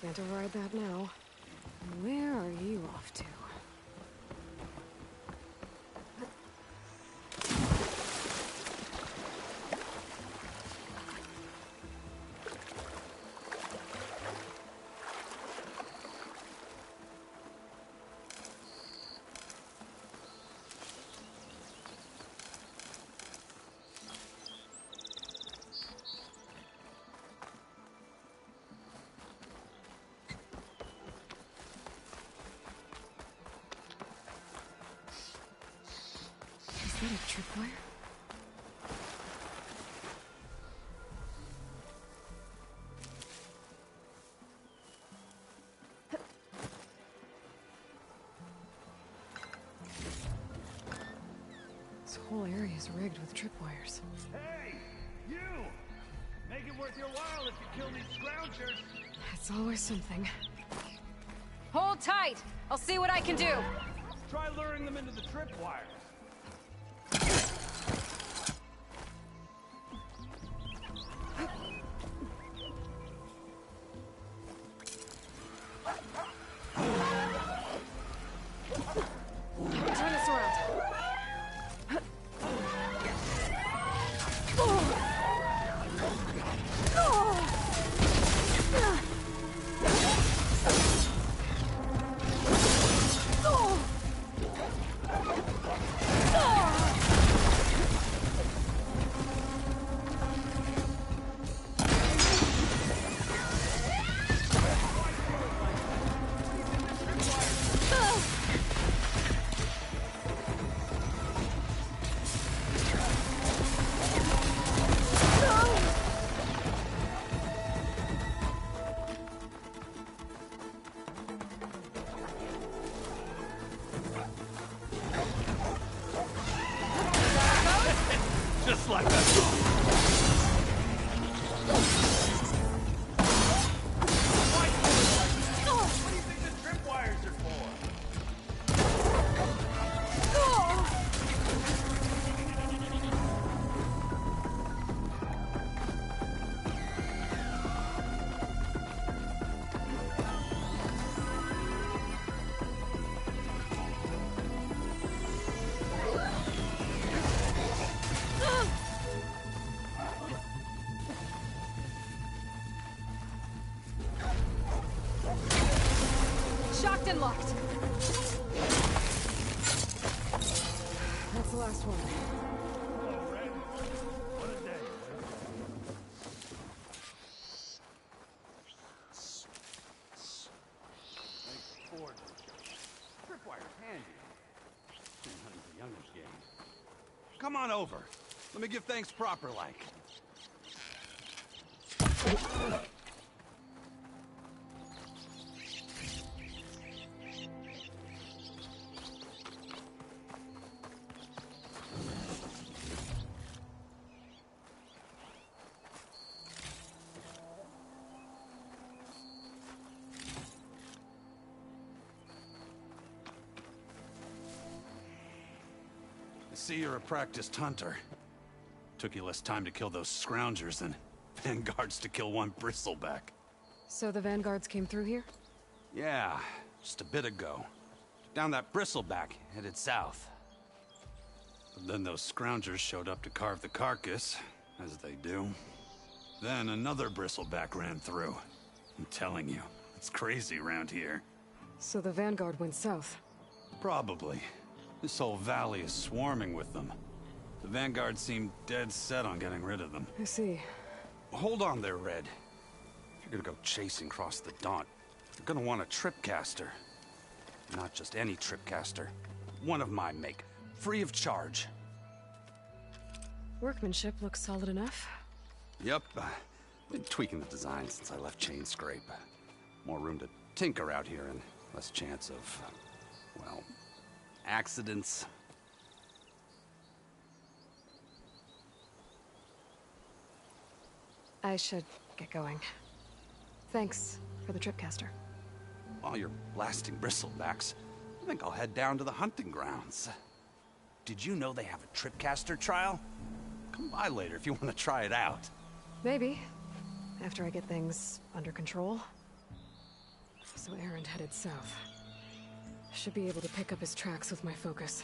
Can't override that now. Where are you off to? Is that a tripwire? This whole area is rigged with tripwires. Hey! You! Make it worth your while if you kill these scroungers! It's always something. Hold tight! I'll see what I can do! Try luring them into the tripwires. Turn this around. Just like that. What do you think the tripwires are for? Shocked and locked! That's the last one. Oh, Red. What a day. Thanks, Ford. Tripwire's handy. Hunting the youngest game. Come on over. Let me give thanks proper like. I see you're a practiced hunter. Took you less time to kill those scroungers than vanguards to kill one bristleback. So the vanguards came through here? Yeah, just a bit ago. Down that bristleback, headed south. But then those scroungers showed up to carve the carcass, as they do. Then another bristleback ran through. I'm telling you, it's crazy around here. So the vanguard went south. Probably. This whole valley is swarming with them. The vanguard seemed dead set on getting rid of them. I see. Hold on there, Red. If you're gonna go chasing across the Daunt, you're gonna want a tripcaster. Not just any tripcaster. One of my make. Free of charge. Workmanship looks solid enough. Yep. Been tweaking the design since I left Chainscrape. More room to tinker out here and less chance of, well, accidents. I should get going. Thanks for the tripcaster. While you're blasting bristlebacks, I think I'll head down to the hunting grounds. Did you know they have a tripcaster trial? Come by later if you want to try it out. Maybe. After I get things under control. So Erend headed south. Should be able to pick up his tracks with my focus.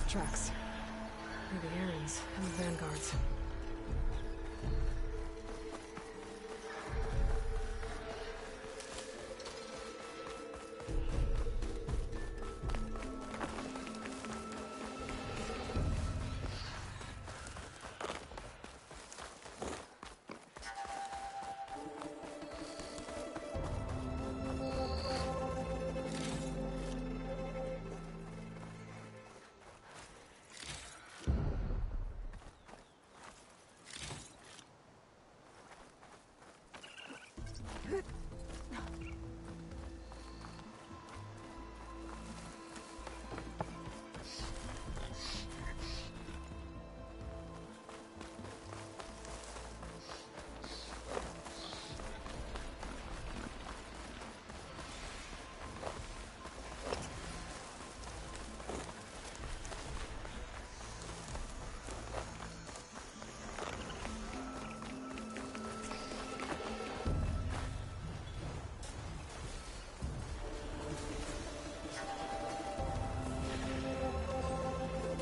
Tracks. Maybe Erend's and the Vanguard's.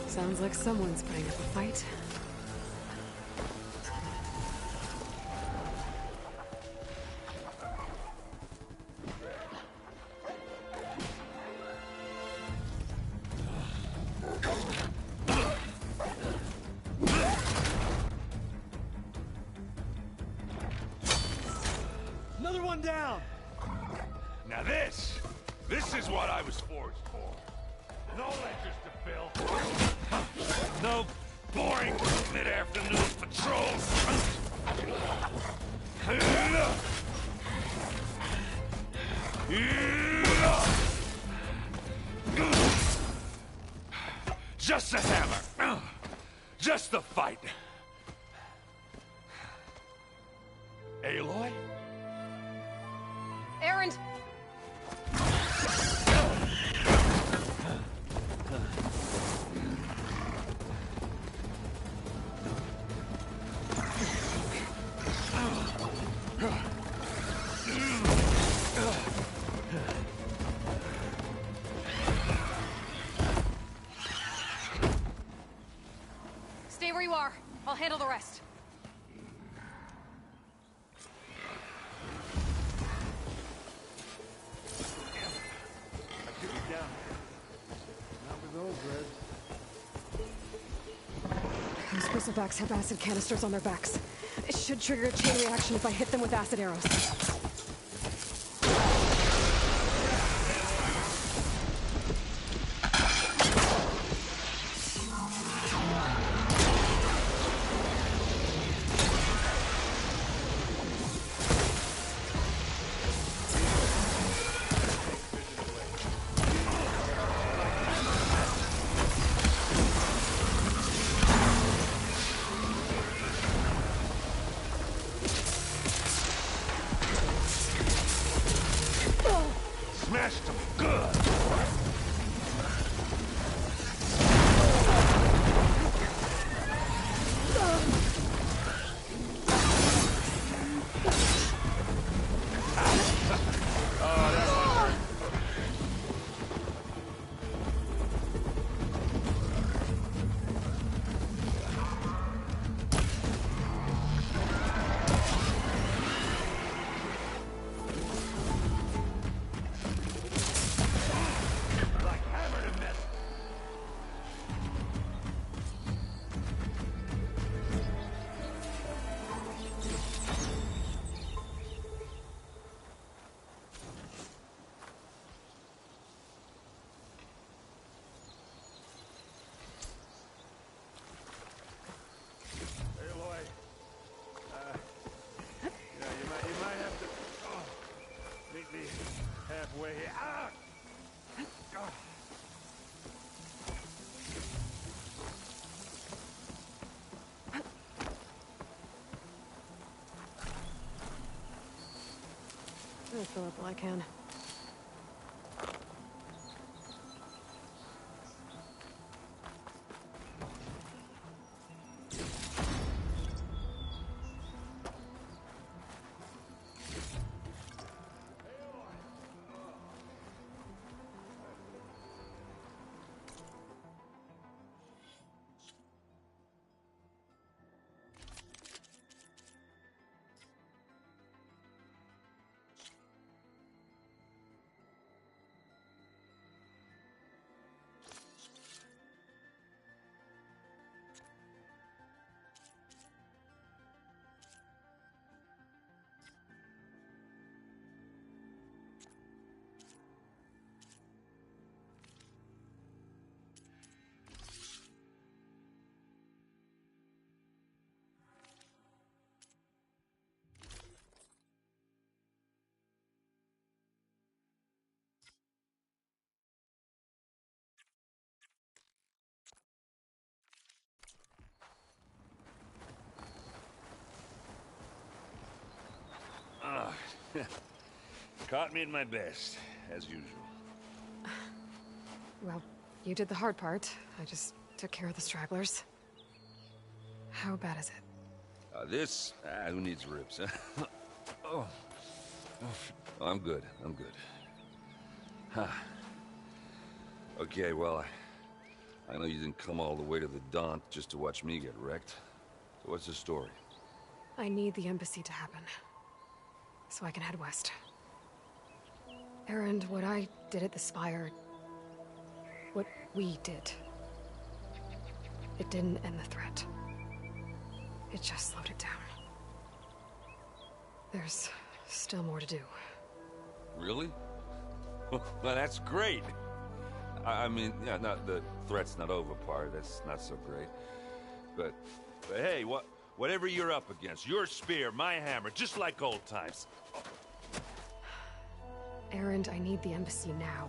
Sounds like someone's putting up a fight. Another one down! Now this is what I was forged for. No ledgers to fill. No boring mid-afternoon patrols. Just a hammer. Just the fight. Aloy? Erend! Stay where you are. I'll handle the rest. Those bristlebacks have acid canisters on their backs. It should trigger a chain reaction if I hit them with acid arrows. smashed them good. Halfway here. Ah! Oh. I'll fill up all I can. Caught me at my best, as usual. Well, you did the hard part. I just took care of the stragglers. How bad is it? Who needs ribs, huh? Oh. I'm good, I'm good. Huh. Okay, well, I know you didn't come all the way to the Daunt just to watch me get wrecked. So what's the story? I need the embassy to happen, so I can head west. Erend, what I did at the Spire... what we did... it didn't end the threat. It just slowed it down. There's still more to do. Really? Well, that's great. I mean, yeah, not the threat's not over part, that's not so great. But hey, whatever you're up against, your spear, my hammer, just like old times. Erend, I need the embassy now.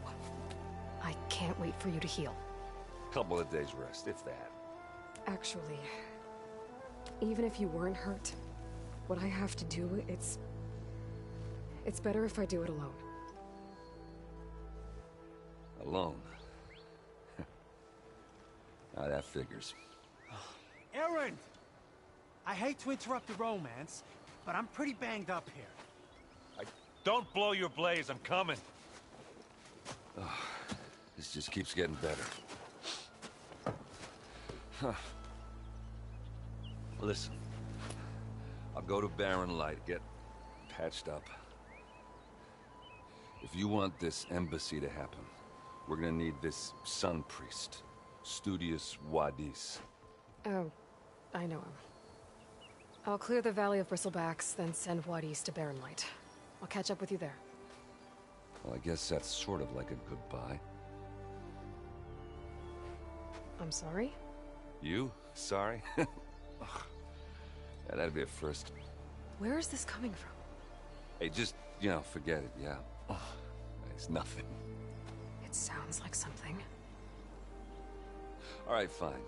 I can't wait for you to heal. Couple of days rest, if that. Actually, even if you weren't hurt, what I have to do, it's better if I do it alone. Alone? Now that figures. Erend! I hate to interrupt the romance, but I'm pretty banged up here. Don't blow your blaze, I'm coming. Oh, this just keeps getting better. Huh. Listen, I'll go to Barren Light, get patched up. If you want this embassy to happen, we're gonna need this Sun Priest, Studius Wadis. Oh, I know him. I'll clear the Valley of Bristlebacks, then send Wadis to Barren Light. I'll catch up with you there. Well, I guess that's sort of like a goodbye. I'm sorry? You? Sorry? Ugh. Yeah, that'd be a first. Where is this coming from? Hey, just, forget it, yeah? Ugh. It's nothing. It sounds like something. All right, fine.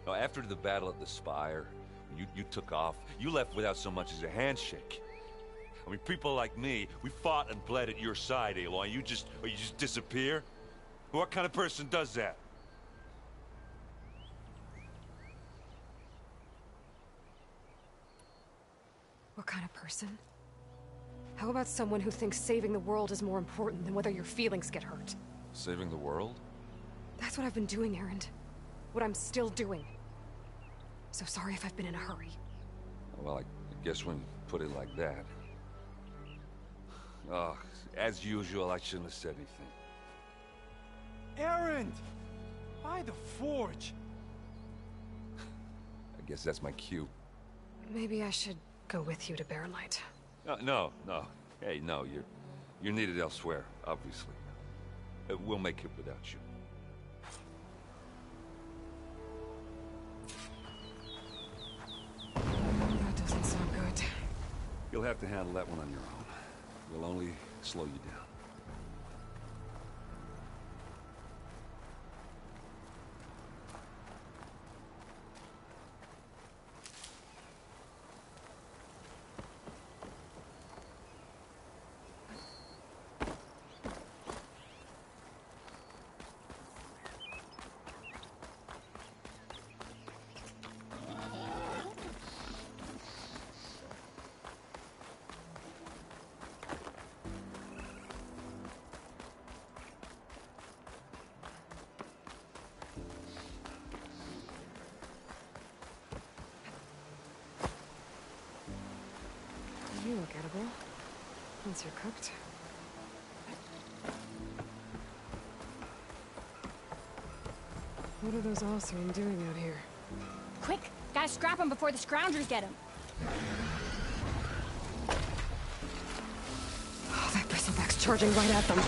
Now, after the battle at the Spire, you took off. You left without so much as a handshake. I mean, people like me, we fought and bled at your side, Aloy. You just disappear? What kind of person does that? What kind of person? How about someone who thinks saving the world is more important than whether your feelings get hurt? Saving the world? That's what I've been doing, Erend. What I'm still doing. So sorry if I've been in a hurry. Well, I guess when you put it like that... Oh, as usual, I shouldn't have said anything. Erend! By the Forge! I guess that's my cue. Maybe I should go with you to Barrelight. No. Hey, no, you're needed elsewhere, obviously. We'll make it without you. That doesn't sound good. You'll have to handle that one on your own. We'll only slow you down. You look edible. Once you're cooked. What are those Oseram doing out here? Quick! Gotta scrap him before the Scroungers get him. Oh, that bristleback's charging right at them.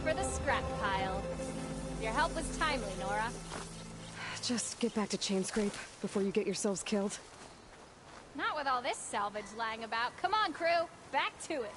For the scrap pile. Your help was timely, Nora. Just get back to Chainscrape before you get yourselves killed. Not with all this salvage lying about. Come on, crew. Back to it.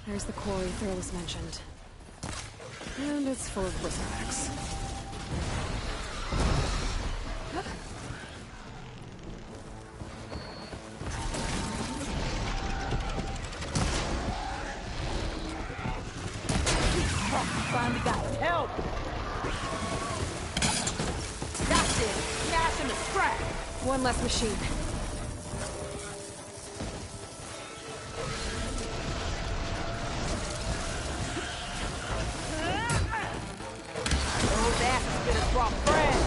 There's the quarry Thurles mentioned. And it's full of bristlebacks. Finally got help! That's it! Smash in the scrap! One less machine. Those asses gonna drop friends!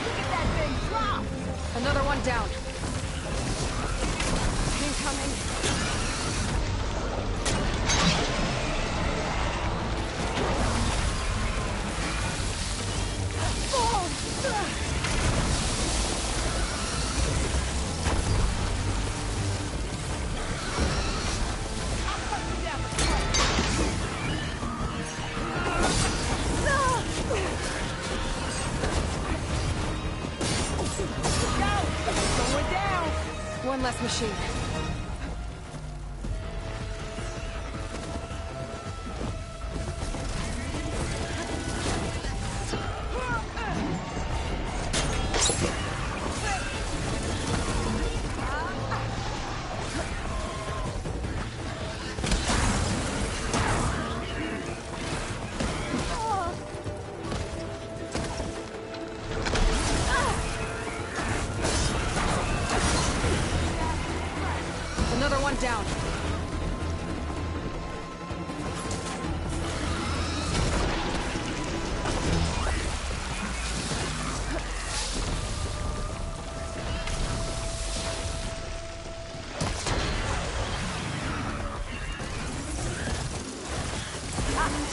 Look at that thing drop! Another one down. Incoming. One less machine.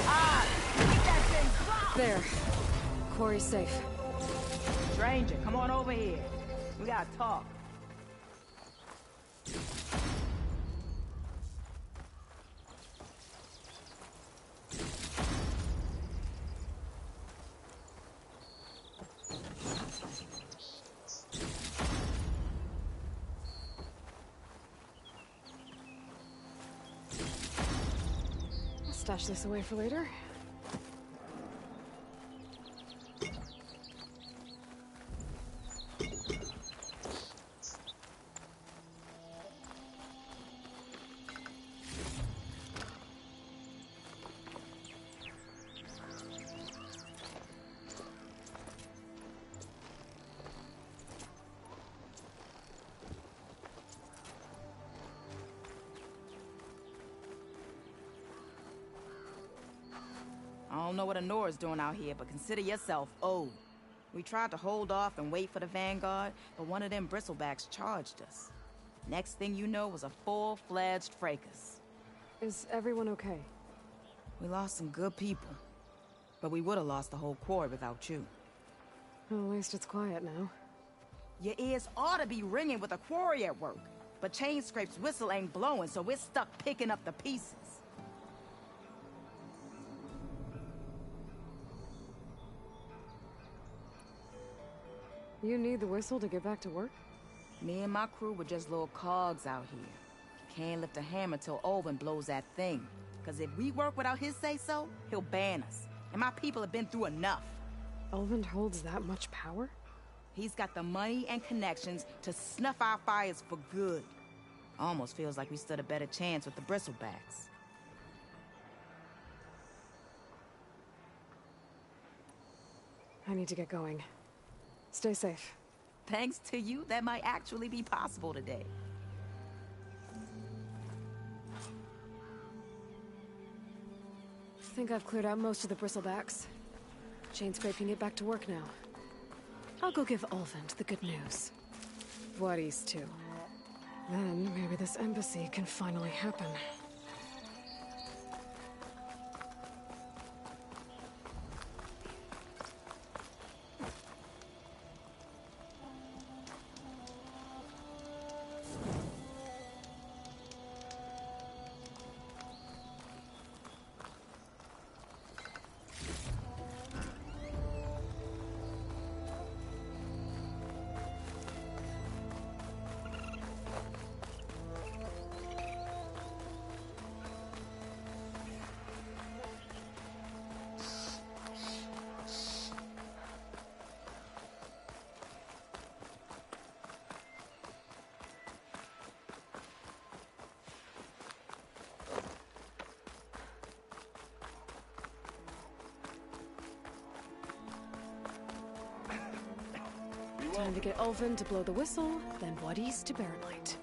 Ah! Make that thing drop! There. Quarry's safe. Stranger, come on over here. We gotta talk. I'll stash this away for later. I don't know what Anora's doing out here, but consider yourself owed. We tried to hold off and wait for the Vanguard, but one of them bristlebacks charged us. Next thing you know was a full-fledged fracas. Is everyone okay? We lost some good people, but we would have lost the whole quarry without you. Well, at least it's quiet now. Your ears ought to be ringing with a quarry at work, but Chainscrape's whistle ain't blowing, so we're stuck picking up the pieces. You need the whistle to get back to work? Me and my crew were just little cogs out here. Can't lift a hammer till Olvin blows that thing. Cause if we work without his say-so, he'll ban us. And my people have been through enough. Elvin holds that much power? He's got the money and connections to snuff our fires for good. Almost feels like we stood a better chance with the bristlebacks. I need to get going. Stay safe. Thanks to you, that might actually be possible today. I think I've cleared out most of the bristlebacks. Chainscrape can get back to work now. I'll go give Ulvund the good news. Voorhis too. Then maybe this embassy can finally happen. Time to get Ulvund to blow the whistle, then Voorhis to bear light.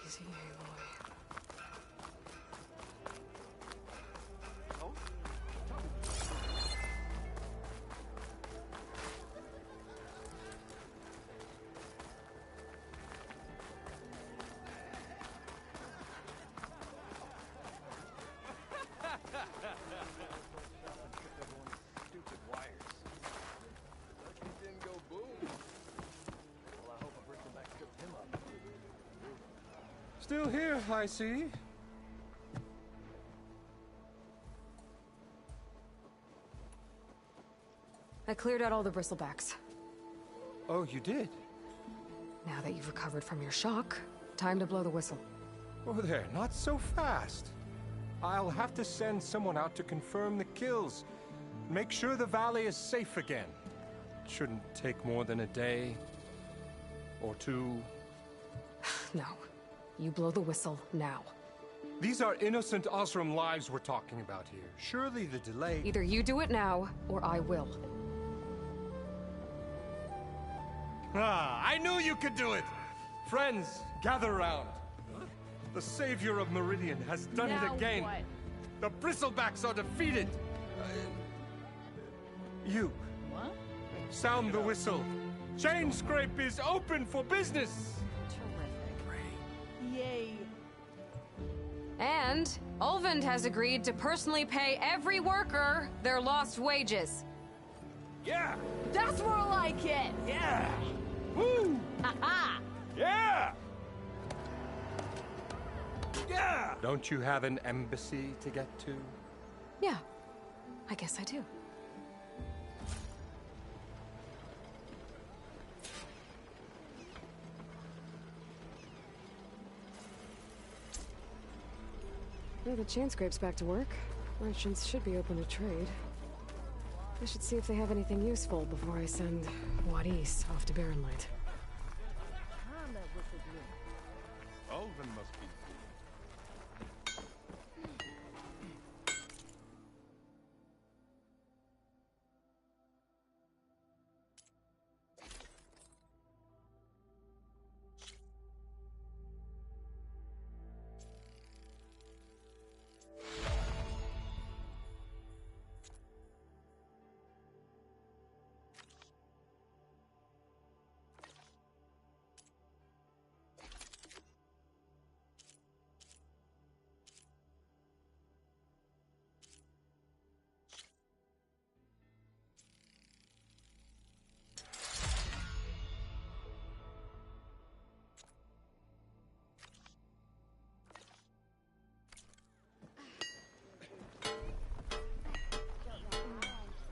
Easy, boy. Stupid wires. Lucky it didn't go boom. Well, I hope a bristleback tripped him up. Still here, I see. I cleared out all the bristlebacks. Oh, you did? Now that you've recovered from your shock, time to blow the whistle. Oh, there, not so fast. I'll have to send someone out to confirm the kills. Make sure the valley is safe again. It shouldn't take more than a day. Or two. No. You blow the whistle now. These are innocent Osram lives we're talking about here. Surely the delay... Either you do it now, or I will. Ah, I knew you could do it! Friends, gather round. The savior of Meridian has done it again. What? The Bristlebacks are defeated. You. What? Sound the whistle. Chainscrape is open for business. Terrific. Yay. And Ulvund has agreed to personally pay every worker their lost wages. Yeah! That's more like it! Yeah! Woo! Ha-ha! Yeah! Yeah! Don't you have an embassy to get to? Yeah, I guess I do. Well, the Chainscrape's back to work. Merchants should be open to trade. I should see if they have anything useful before I send Wadis off to Barren Light. Ulvund must be...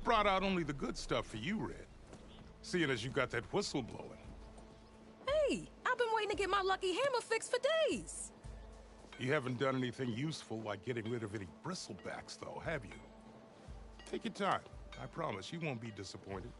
Brought out only the good stuff for you, Red. Seeing as you got that whistle blowing. Hey, I've been waiting to get my lucky hammer fixed for days. You haven't done anything useful like getting rid of any bristlebacks, though, have you? Take your time. I promise you won't be disappointed.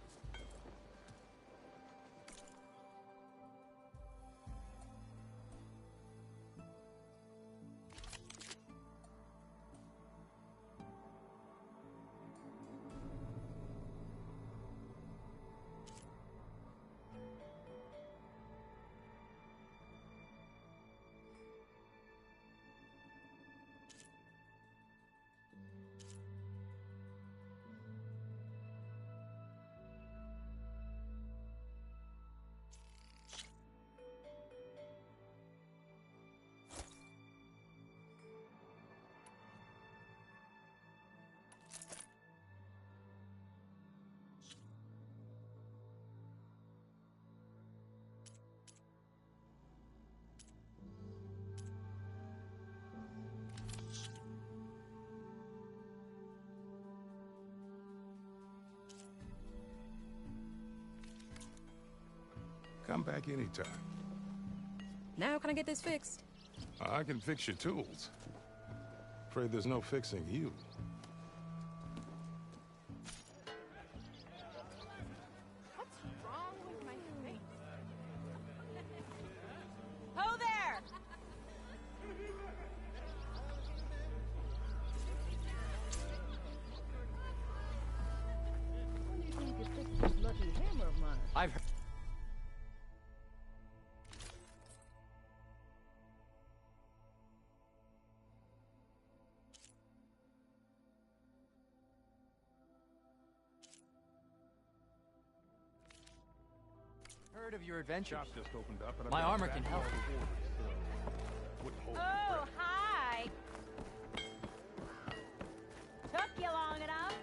Come back anytime. Now can I get this fixed? I can fix your tools. Afraid there's no fixing you. What's wrong with my face? Ho there! When do you think you fix this lucky hammer of mine? I've heard... Heard of your adventures. Shop just opened up, and My armor can help. Oh, hi. Took you long enough.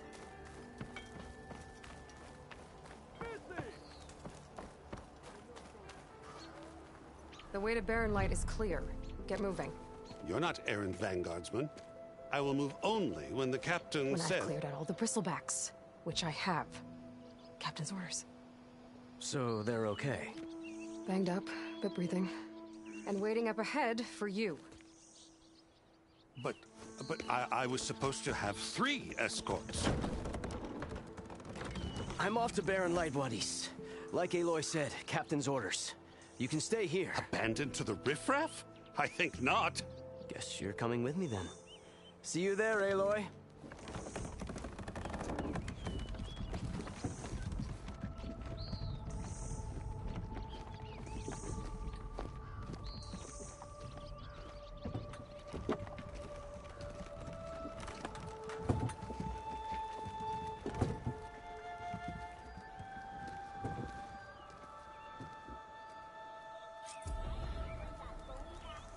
The way to Barren Light is clear. Get moving. You're not errand vanguardsman. I will move only when the captain When says... I've cleared out all the Bristlebacks, which I have. Captain's orders. So they're okay. Banged up, but breathing. And waiting up ahead for you. But I was supposed to have 3 escorts. I'm off to Barren Light, Wadis. Like Aloy said, Captain's orders. You can stay here. Abandoned to the riffraff? I think not. Guess you're coming with me then. See you there, Aloy.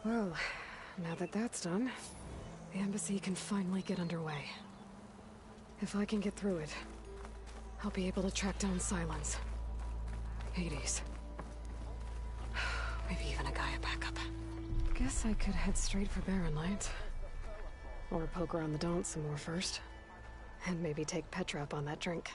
Well, now that that's done, the embassy can finally get underway. If I can get through it, I'll be able to track down Silence. Hades. Maybe even a Gaia backup. Guess I could head straight for Barren Light. Or poke around the Daunt some more first. And maybe take Petra up on that drink.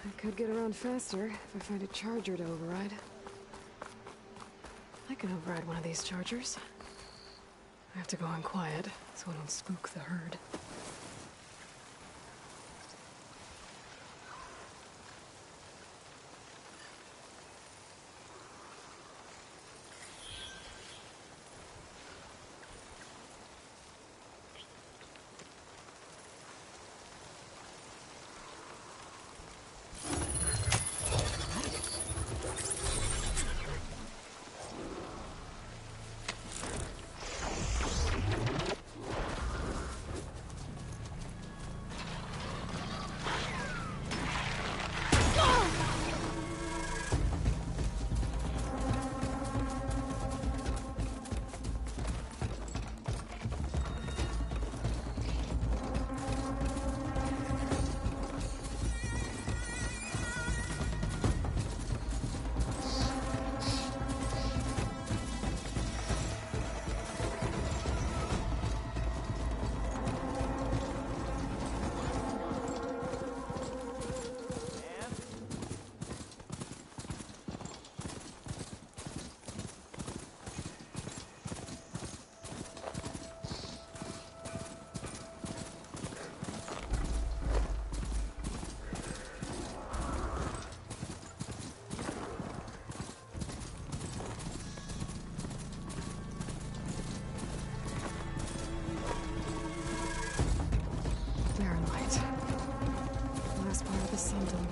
I could get around faster if I find a charger to override. I can override one of these chargers. I have to go in quiet so I don't spook the herd.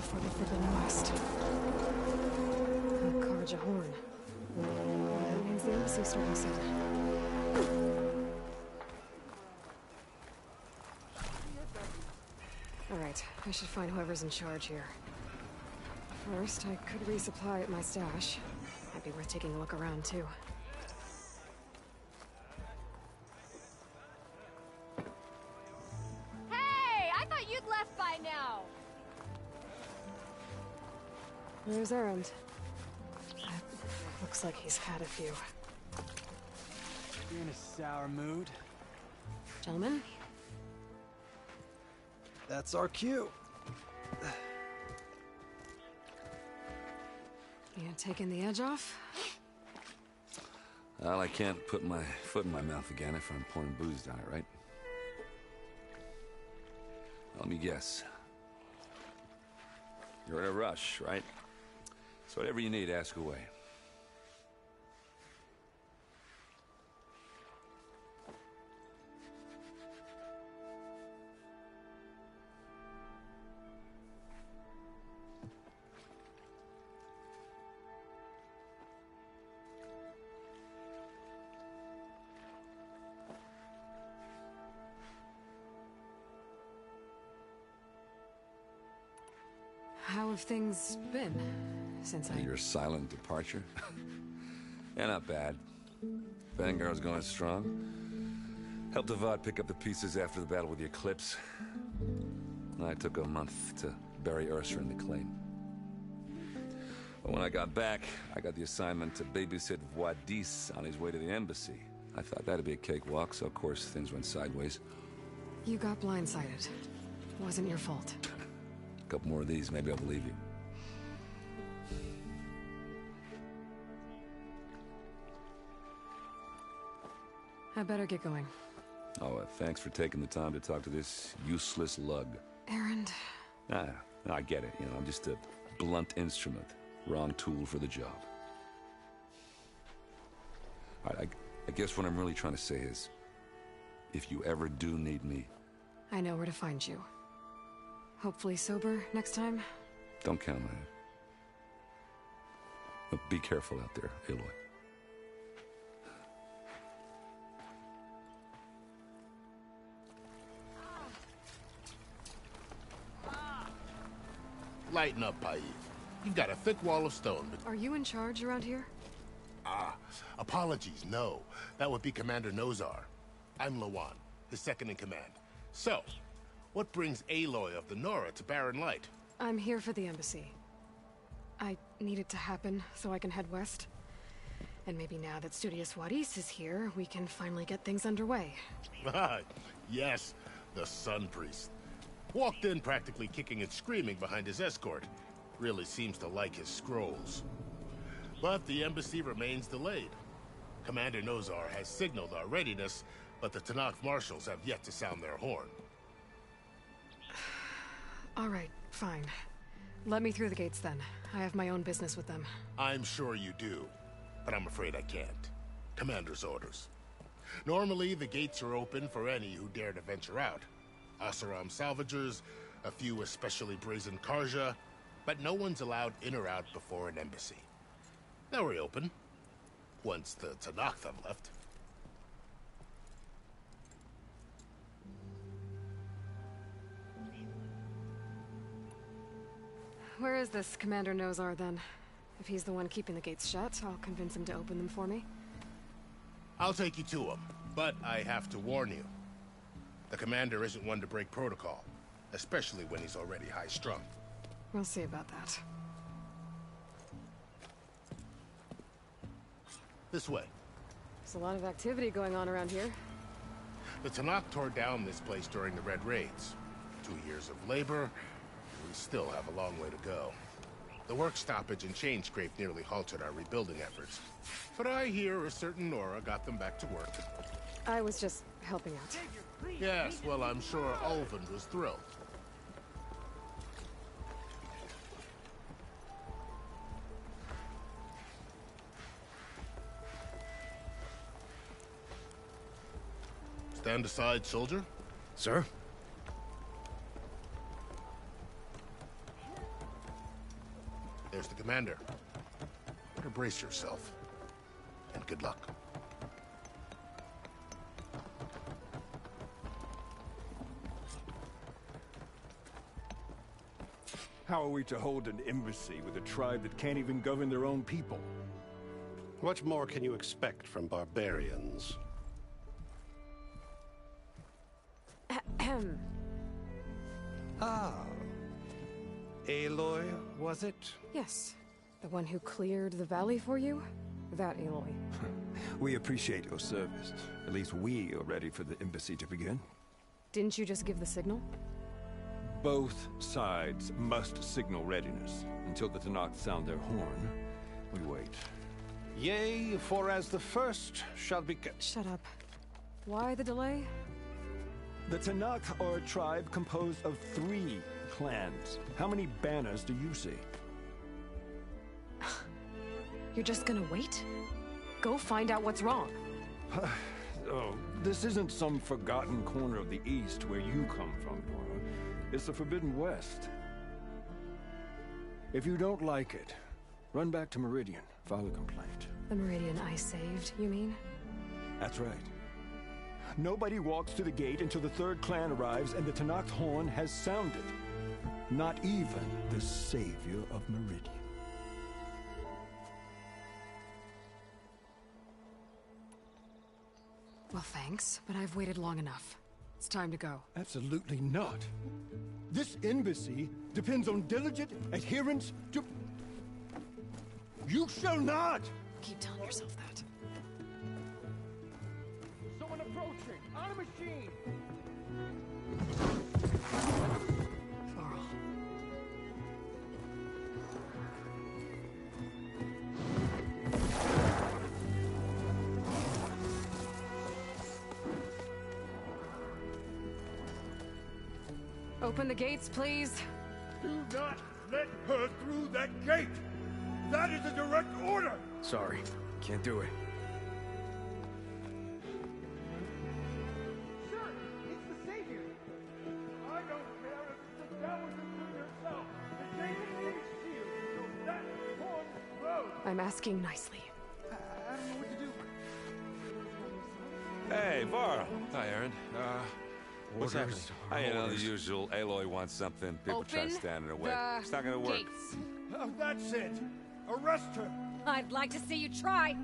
For the Forbidden West. Karja Horn. That means the embassy starting soon. Alright, I should find whoever's in charge here. First, I could resupply at my stash. Might be worth taking a look around, too. Hey! I thought you'd left by now! There's Erend. Looks like he's had a few. You're in a sour mood. Gentlemen? That's our cue. You taking the edge off? Well, I can't put my foot in my mouth again if I'm pouring booze down it, right? Let me guess. You're in a rush, right? So whatever you need, ask away. How have things been since Your silent departure? Yeah, not bad. Vanguard's going strong. Helped Avad pick up the pieces after the battle with the Eclipse. I took a month to bury Ursa in the claim. But when I got back, I got the assignment to babysit Wadis on his way to the embassy. I thought that'd be a cakewalk, so of course things went sideways. You got blindsided. Wasn't your fault. A couple more of these, maybe I'll believe you. I better get going. Oh, thanks for taking the time to talk to this useless lug. Erend. I get it. You know, I'm just a blunt instrument. Wrong tool for the job. All right, I guess what I'm really trying to say is, if you ever do need me... I know where to find you. Hopefully sober next time? Don't count on it. But be careful out there, Aloy. Lighten up, Paif. You've got a thick wall of stone, but... Are you in charge around here? Apologies, no. That would be Commander Nozar. I'm Lawan, his second-in-command. So, what brings Aloy of the Nora to Barren Light? I'm here for the embassy. I need it to happen so I can head west. And maybe now that Studious Wadis is here, we can finally get things underway. Yes, the Sun Priest. Walked in practically kicking and screaming behind his escort. Really seems to like his scrolls. But the embassy remains delayed. Commander Nozar has signaled our readiness, but the Tenakth marshals have yet to sound their horn. All right, fine. Let me through the gates then. I have my own business with them. I'm sure you do, but I'm afraid I can't. Commander's orders. Normally, the gates are open for any who dare to venture out. Oseram salvagers, a few especially brazen Karja, but no one's allowed in or out before an embassy. They'll reopen, once the Tenakth have left. Where is this Commander Nozar, then? If he's the one keeping the gates shut, I'll convince him to open them for me. I'll take you to him, but I have to warn you. The Commander isn't one to break protocol, especially when he's already high-strung. We'll see about that. This way. There's a lot of activity going on around here. The Tenakth tore down this place during the Red Raids. 2 years of labor, we still have a long way to go. The work stoppage and chain scrape nearly halted our rebuilding efforts. But I hear a certain Nora got them back to work. I was just helping out. Yes, well, I'm sure Ulvund was thrilled. Stand aside, soldier. Sir? There's the commander. Better brace yourself. And good luck. How are we to hold an embassy with a tribe that can't even govern their own people? What more can you expect from barbarians? Aloy, was it? Yes. The one who cleared the valley for you? That Aloy. We appreciate your service. At least we are ready for the embassy to begin. Didn't you just give the signal? Both sides must signal readiness. Until the Tenakth sound their horn, we wait. Yea, for as the first shall be... Shut up. Why the delay? The Tenakth are a tribe composed of 3 clans. How many banners do you see? You're just gonna wait? Go find out what's wrong. Oh, this isn't some forgotten corner of the East where you come from, Nora. It's the Forbidden West. If you don't like it, run back to Meridian, file a complaint. The Meridian I saved, you mean? That's right. Nobody walks to the gate until the 3rd clan arrives and the Tenakth horn has sounded. Not even the savior of Meridian. Well, thanks, but I've waited long enough. It's time to go. Absolutely not. This embassy depends on diligent adherence to... You shall not! Keep telling yourself that. Someone approaching! On a machine! Varl. Open the gates, please. Do not let her through that gate! That is a direct order! Sorry, can't do it. Sir, it's the Savior! I don't care if it's the devil you yourself! The gate is sealed, so that one road! I'm asking nicely. I don't know what to do. Hey, Varl. Hi, Aaron. What's happening? I know the usual. Aloy wants something. People try to stand in her way. It's not gonna work. Gates. That's it! Arrest her! I'd like to see you try.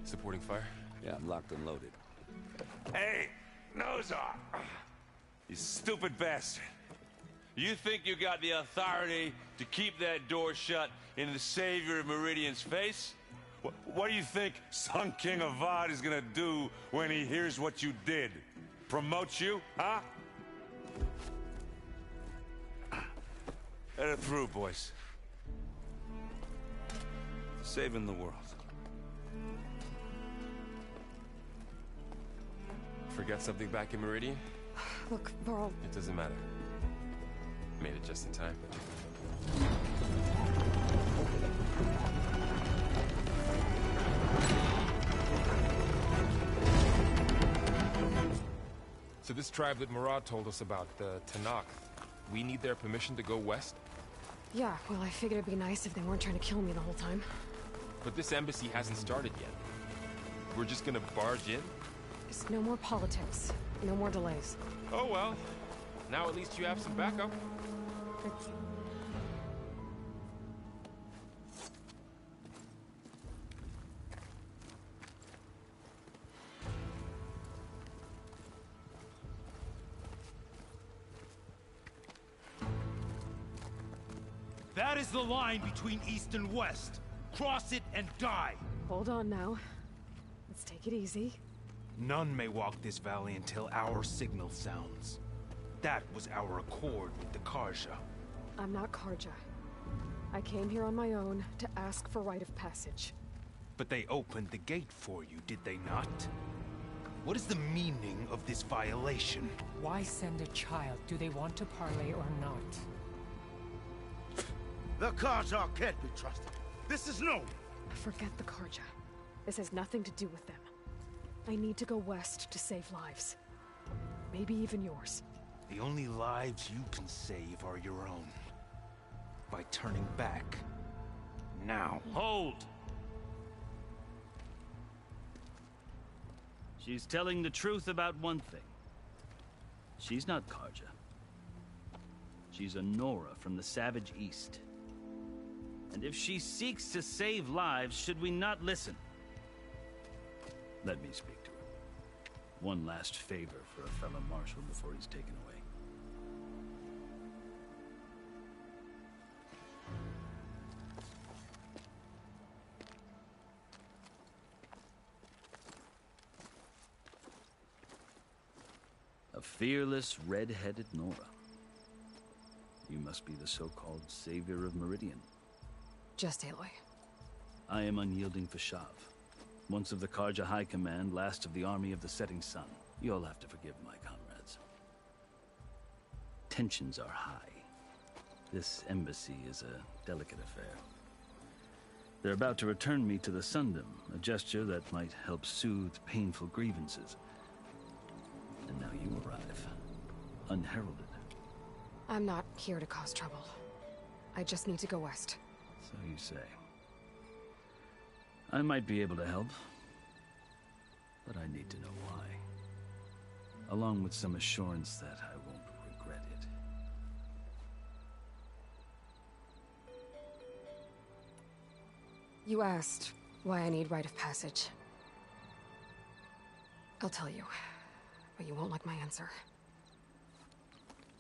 Supporting fire? Yeah, I'm locked and loaded. Hey, Nozar! You stupid bastard. You think you got the authority to keep that door shut in the Savior of Meridian's face? What do you think Sun King Avad is gonna do when he hears what you did? Promote you, huh? Let it through, boys. Saving the world. Forget something back in Meridian? Look, Varl. It doesn't matter. Made it just in time. So this tribe that Murad told us about, the Tenakth, we need their permission to go west? Yeah, well, I figured it'd be nice if they weren't trying to kill me the whole time. But this embassy hasn't started yet. We're just gonna barge in? Just no more politics. No more delays. Oh well. Now at least you have some backup. That is the line between East and West. Cross it and die. Hold on now. Let's take it easy. None may walk this valley until our signal sounds. That was our accord with the Karja. I'm not Karja. I came here on my own to ask for rite of passage. But they opened the gate for you, did they not? What is the meaning of this violation? Why send a child? Do they want to parley or not? The Karja can't be trusted. This is known. Forget the Karja. This has nothing to do with them. I need to go west to save lives. Maybe even yours. The only lives you can save are your own. By turning back. Now. Hold! She's telling the truth about one thing. She's not Karja. She's a Nora from the Savage East. And if she seeks to save lives, should we not listen? Let me speak to her. One last favor for a fellow marshal before he's taken away. A fearless, red-headed Nora. You must be the so-called Savior of Meridian. Just Aloy. I am unyielding Fashav. Once of the Karja High Command, last of the Army of the Setting Sun. You'll have to forgive my comrades. Tensions are high. This embassy is a delicate affair. They're about to return me to the Sundom, a gesture that might help soothe painful grievances. And now you arrive, unheralded. I'm not here to cause trouble. I just need to go west. So you say. I might be able to help, but I need to know why. Along with some assurance that I won't regret it. You asked why I need rite of passage. I'll tell you, but you won't like my answer.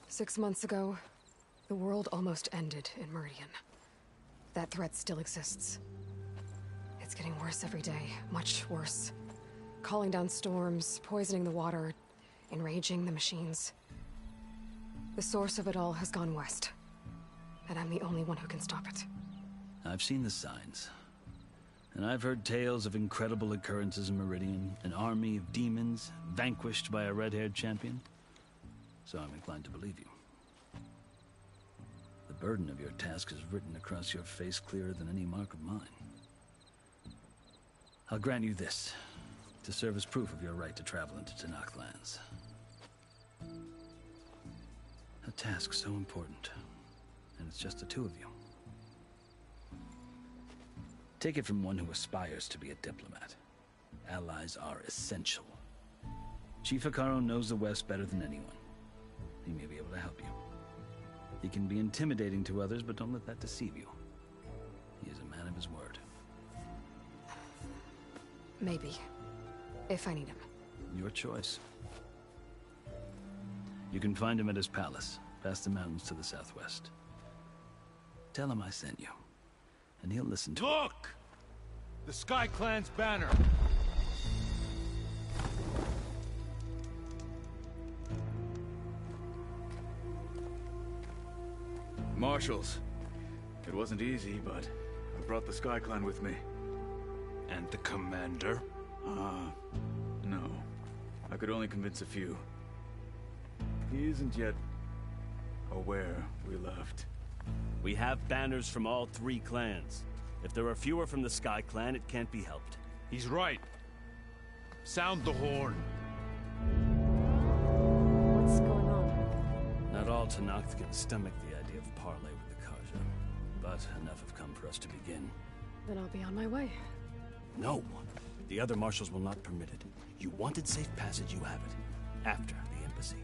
6 months ago, the world almost ended in Meridian. That threat still exists. It's getting worse every day, much worse. Calling down storms, poisoning the water, enraging the machines. The source of it all has gone west, and I'm the only one who can stop it. I've seen the signs. And I've heard tales of incredible occurrences in Meridian, an army of demons vanquished by a red-haired champion. So I'm inclined to believe you. The burden of your task is written across your face clearer than any mark of mine. I'll grant you this, to serve as proof of your right to travel into Tenakth lands. A task so important, and it's just the two of you. Take it from one who aspires to be a diplomat. Allies are essential. Chief Hekarro knows the West better than anyone. He may be able to help you. He can be intimidating to others, but don't let that deceive you. He is a man of his word. Maybe. If I need him. Your choice. You can find him at his palace, past the mountains to the southwest. Tell him I sent you. And he'll listen to Look! The Sky Clan's banner! Marshals. It wasn't easy, but I brought the Sky Clan with me. And the commander? No. I could only convince a few. He isn't yet aware we left. We have banners from all 3 clans. If there are fewer from the Sky Clan, it can't be helped. He's right. Sound the horn. What's going on? Not all Tenakth can stomach the idea of parley with the Carja, but enough have come for us to begin. Then I'll be on my way. No. The other marshals will not permit it. You wanted safe passage, you have it. After the embassy.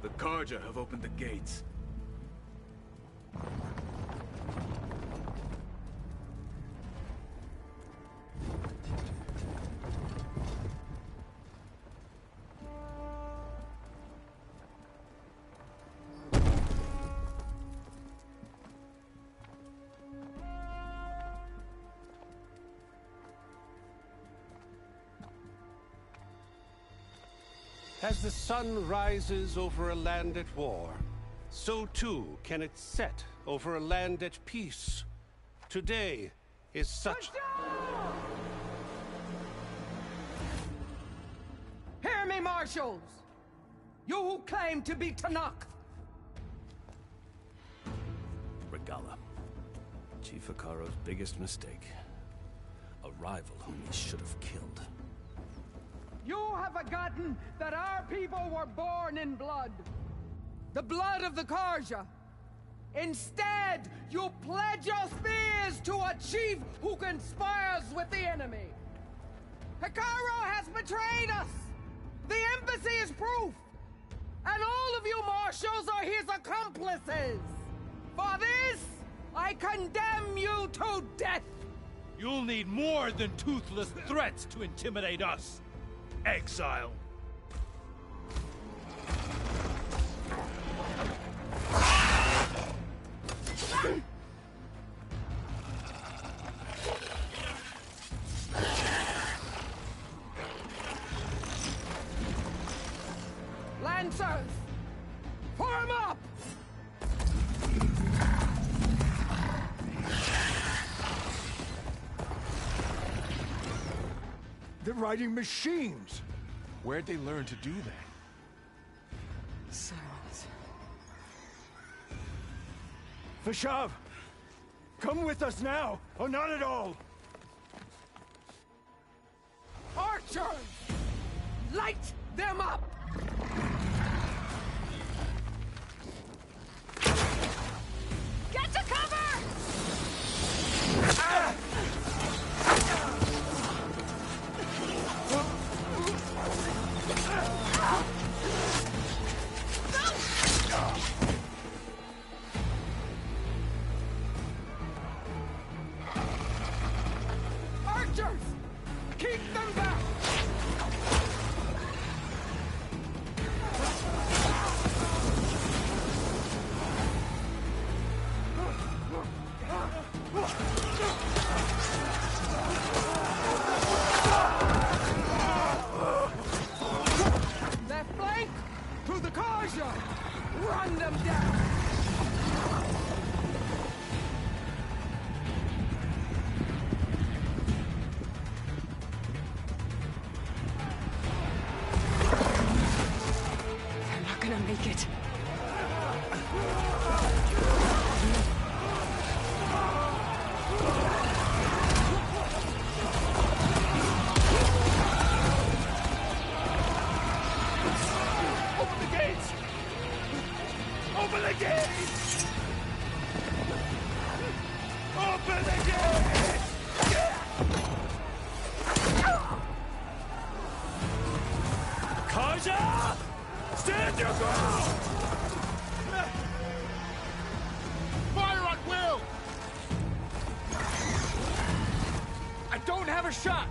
The Carja have opened the gates. As the sun rises over a land at war, so too can it set over a land at peace. Today is such... Hear me, marshals! You who claim to be Tenakth! Regalla. Chief Hekarro's biggest mistake. A rival whom he should have killed. You have forgotten that our people were born in blood. The blood of the Carja. Instead, you pledge your spears to a chief who conspires with the enemy. Hekarro has betrayed us. The embassy is proof. And all of you marshals are his accomplices. For this, I condemn you to death. You'll need more than toothless threats to intimidate us. Exile. Lancers, form up! They're riding machines! Where'd they learn to do that? Silence. Vashav! Come with us now, or not at all! Archers! Light them up! Get to cover! Ah! Keep them back! Left flank! To the Carja! Run them down! They're not gonna make it. Open the gates! Open the gates! Open the gates! Kaja! Stand your ground! Fire on Will! I don't have a shot!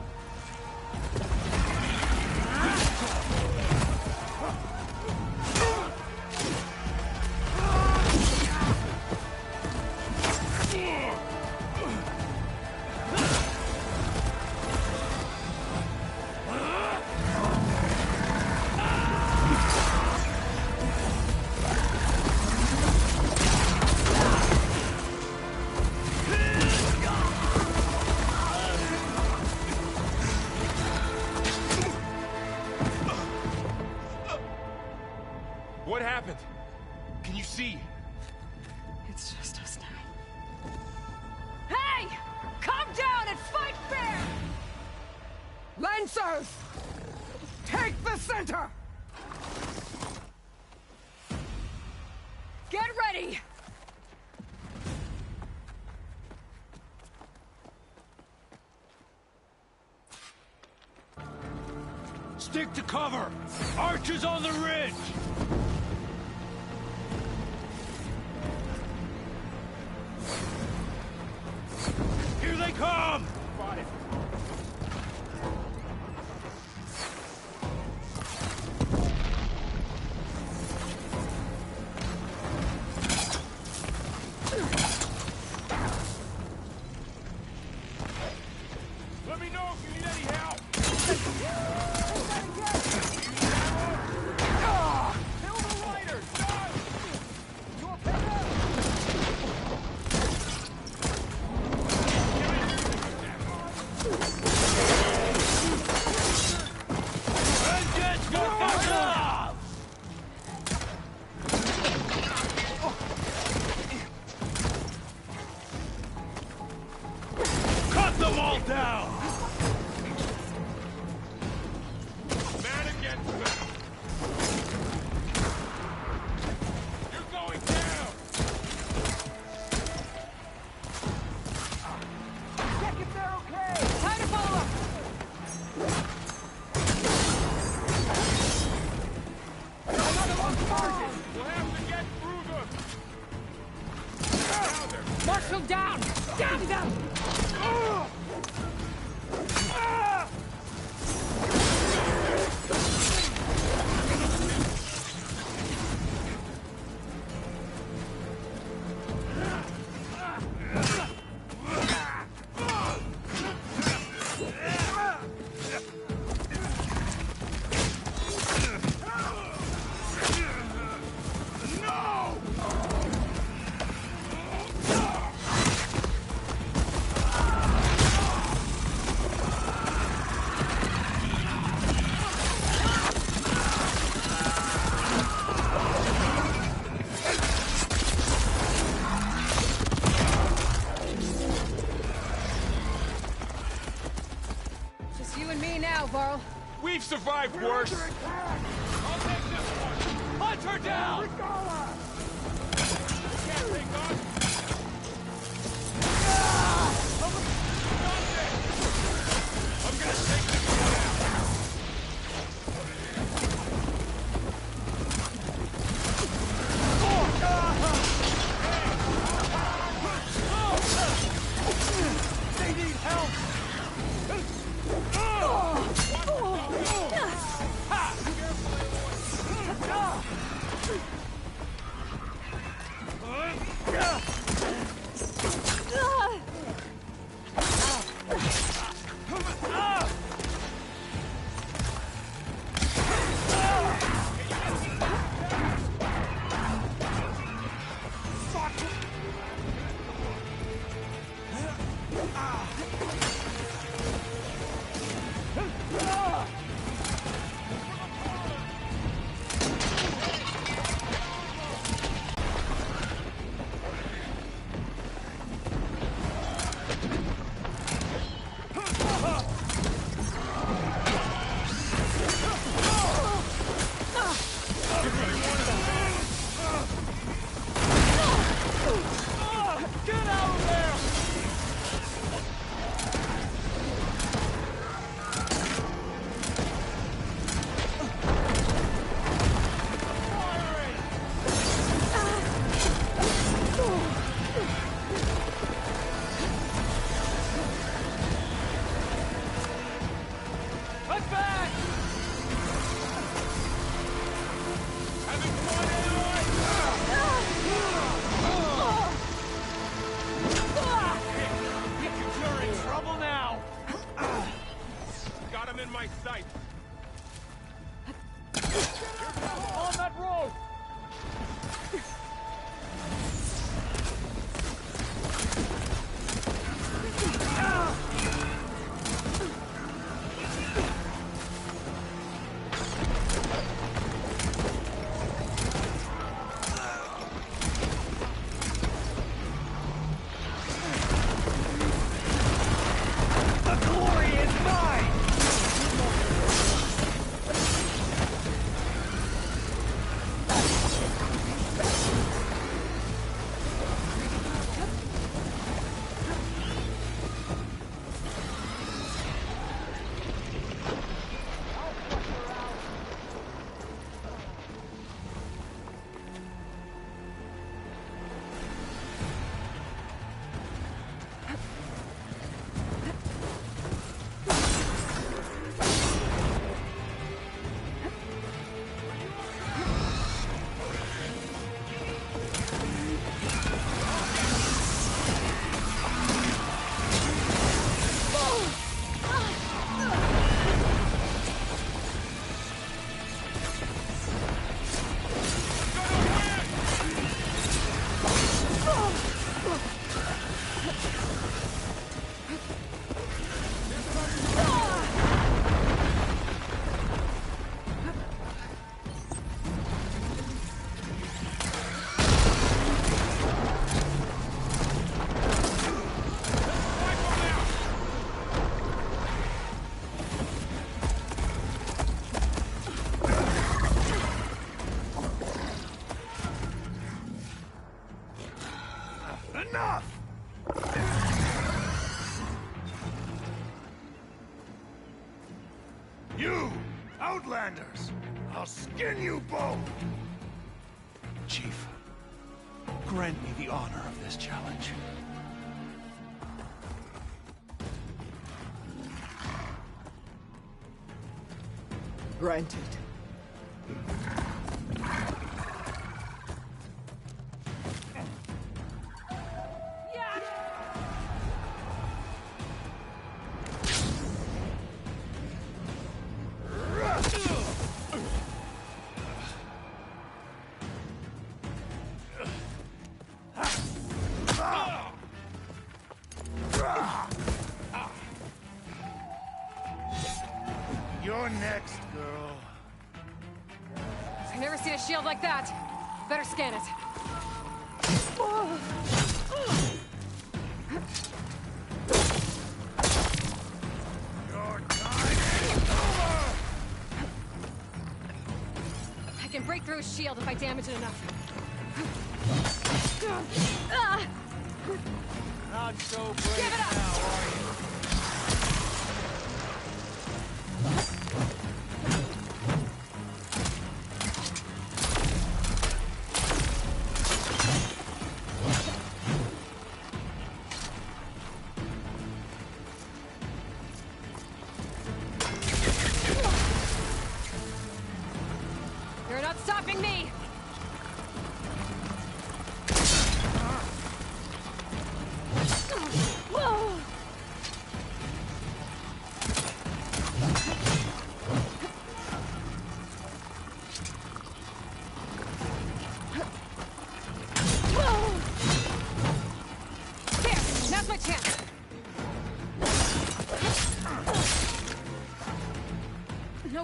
What happened? Can you see? It's just us now. Hey! Calm down and fight fair! Lancers! Take the center! Get ready! Stick to cover! Archers on the ridge! Here they come! Got it. Let me know if you need any help! Kill the riders! Vengeance for Fushov! Cut them all down! Man against man. You're going down. Check if they're okay! Time to follow up! Another one charging! We'll have to get through them. Now they're Marshal down! Down them! Just you and me now, Varl. We've survived worse. I'll take this one! Hunt her down! Can't take on. I'm gonna take this one out. They need help! You! Outlanders! I'll skin you both! Chief, grant me the honor of this challenge. Granted. You're next, girl. I've never seen a shield like that. Better scan it. Your time is over! I can break through his shield if I damage it enough. Not so brave now, are you? You're not stopping me!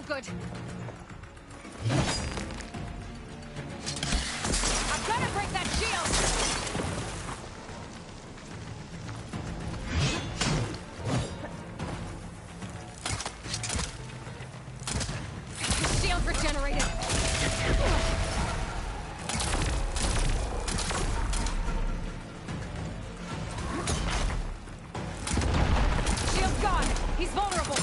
no good. I've got to break that shield! Shield regenerated. Shield's gone. He's vulnerable.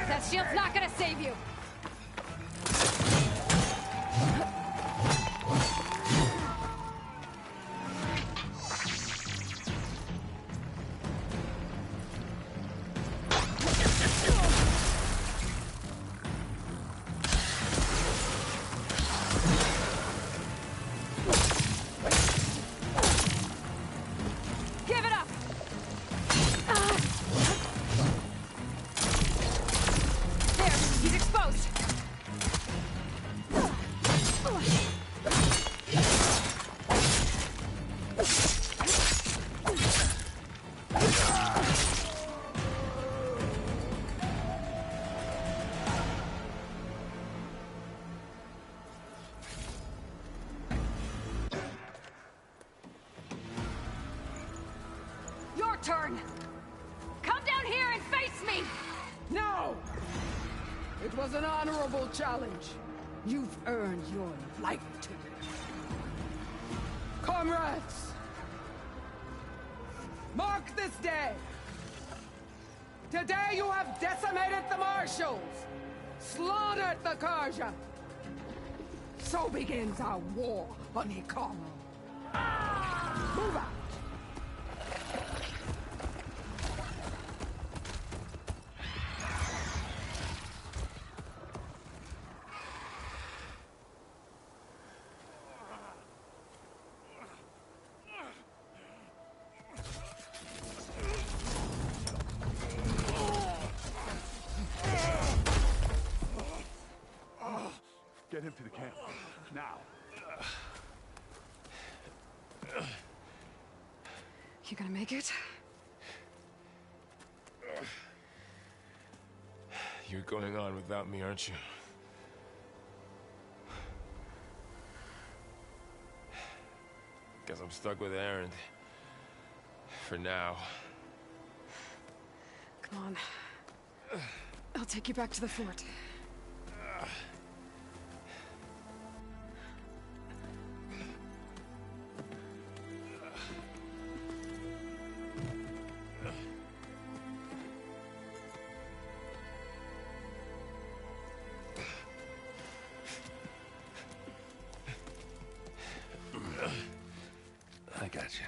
That shield's not gonna save you. Give it up! There, he's exposed. Your turn. Come down here and face me. No! It was an honorable challenge. You've earned your life today. Comrades! Mark this day! Today you have decimated the Marshals! Slaughtered the Karja! So begins our war on Hikaru. Move out! Get him to the camp. Now. You gonna make it? You're going on without me, aren't you? Guess I'm stuck with Erend. For now. Come on. I'll take you back to the fort. I got you.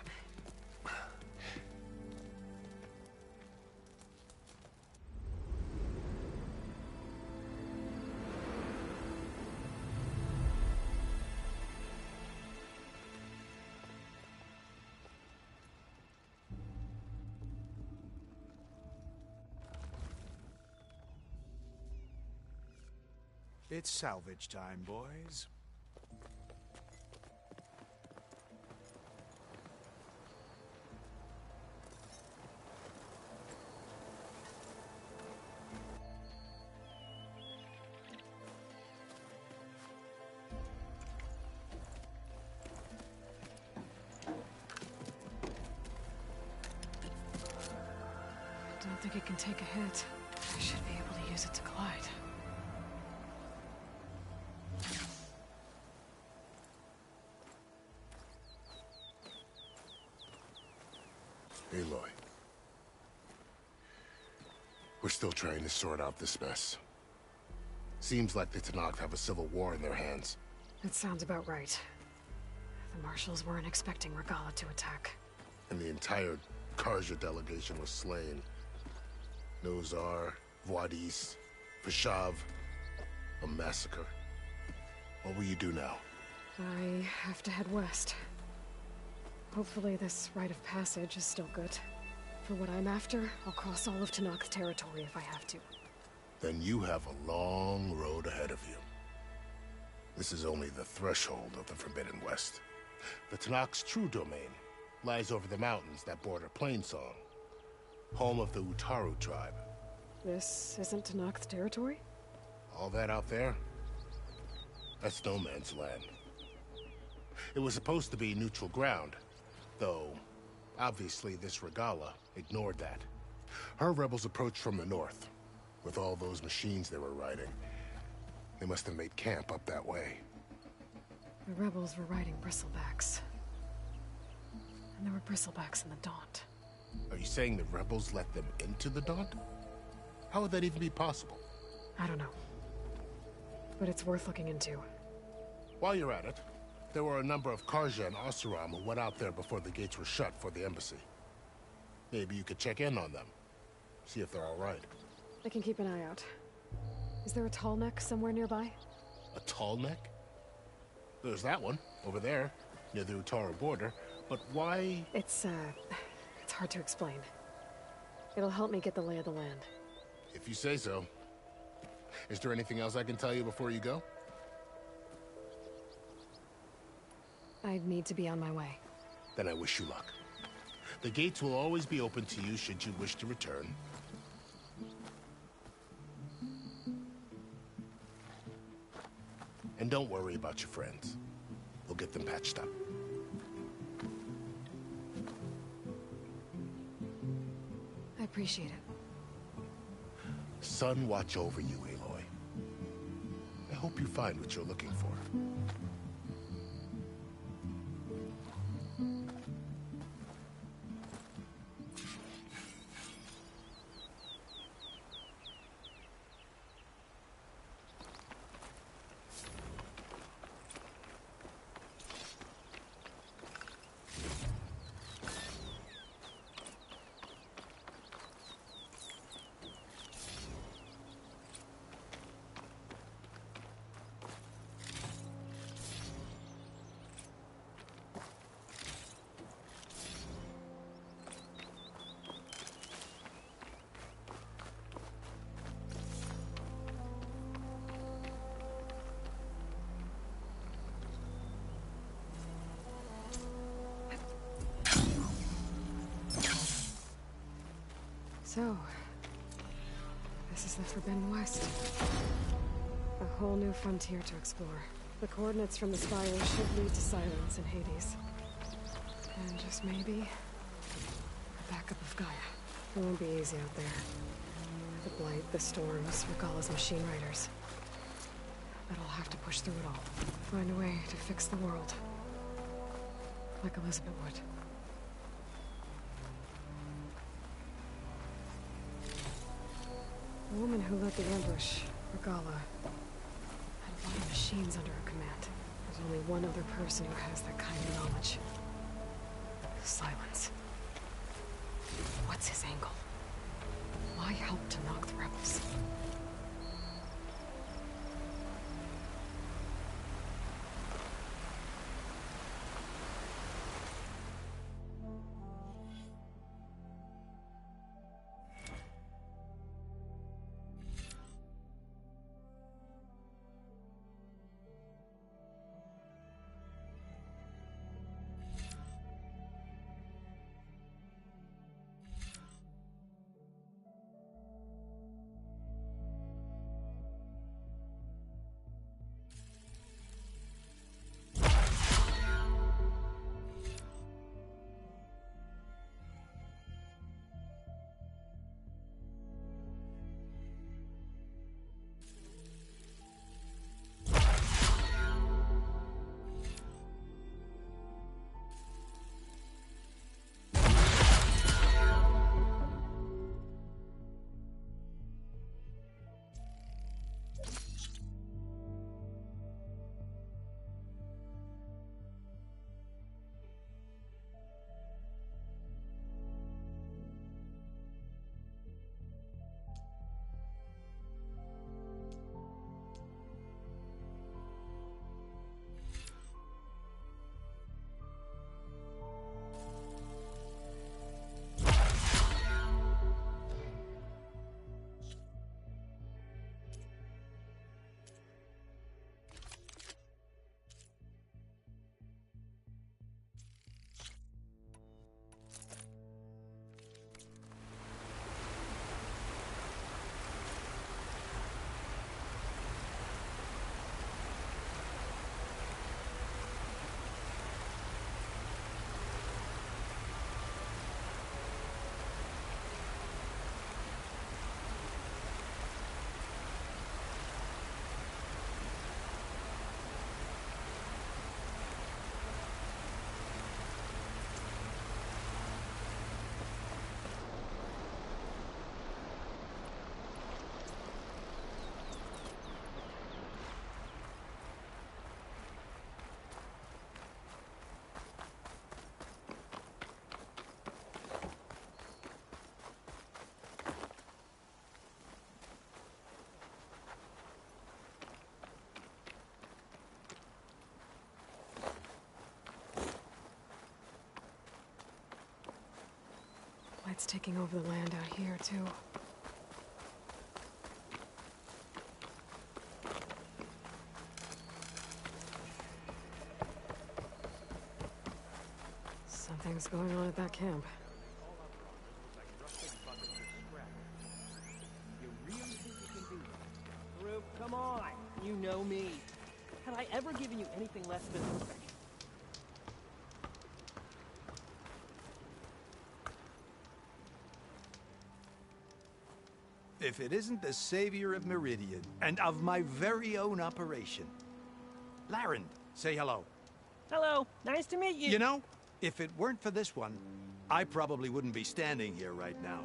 It's salvage time, boys. I don't think it can take a hit. I should be able to use it to glide. Aloy. We're still trying to sort out this mess. Seems like the Tenakth have a civil war in their hands. That sounds about right. The Marshals weren't expecting Regalla to attack. And the entire Karja delegation was slain. Nozar, Wadis, Fashav. A massacre. What will you do now? I have to head west. Hopefully this rite of passage is still good. For what I'm after, I'll cross all of Tenakth territory if I have to. Then you have a long road ahead of you. This is only the threshold of the Forbidden West. The Tenakth's true domain lies over the mountains that border Plainsong, home of the Utaru tribe. This isn't Tenakth territory? All that out there? That's no man's land. It was supposed to be neutral ground, though obviously this Regalla ignored that. Her rebels approached from the north, with all those machines they were riding. They must have made camp up that way. The rebels were riding bristlebacks. And there were bristlebacks in the Daunt. Are you saying the rebels let them into the Daunt? How would that even be possible? I don't know. But it's worth looking into. While you're at it, there were a number of Carja and Oseram who went out there before the gates were shut for the embassy. Maybe you could check in on them. See if they're all right. I can keep an eye out. Is there a tall neck somewhere nearby? A tall neck? There's that one, over there, near the Utaru border. But why? It's hard to explain. It'll help me get the lay of the land. If you say so. Is there anything else I can tell you before you go? I need to be on my way. Then I wish you luck. The gates will always be open to you should you wish to return. And don't worry about your friends. We'll get them patched up. I appreciate it. Sun watch over you, Aloy. I hope you find what you're looking for. So, this is the Forbidden West. A whole new frontier to explore. The coordinates from the Spire should lead to Silence and Hades. And just maybe, a backup of Gaia. It won't be easy out there. The Blight, the Storms, Regalla's machine riders. But I'll have to push through it all. Find a way to fix the world. Like Elizabeth would. The woman who led the ambush, Regalla, had a lot of machines under her command. There's only one other person who has that kind of knowledge. Silence. What's his angle? Why help to knock the rebels? It's taking over the land out here, too. Something's going on at that camp. You really think you can do that? Rube, come on. You know me. Have I ever given you anything less than perfection? If it isn't the savior of Meridian, and of my very own operation. Laren, say hello. Hello, nice to meet you. You know, if it weren't for this one, I probably wouldn't be standing here right now.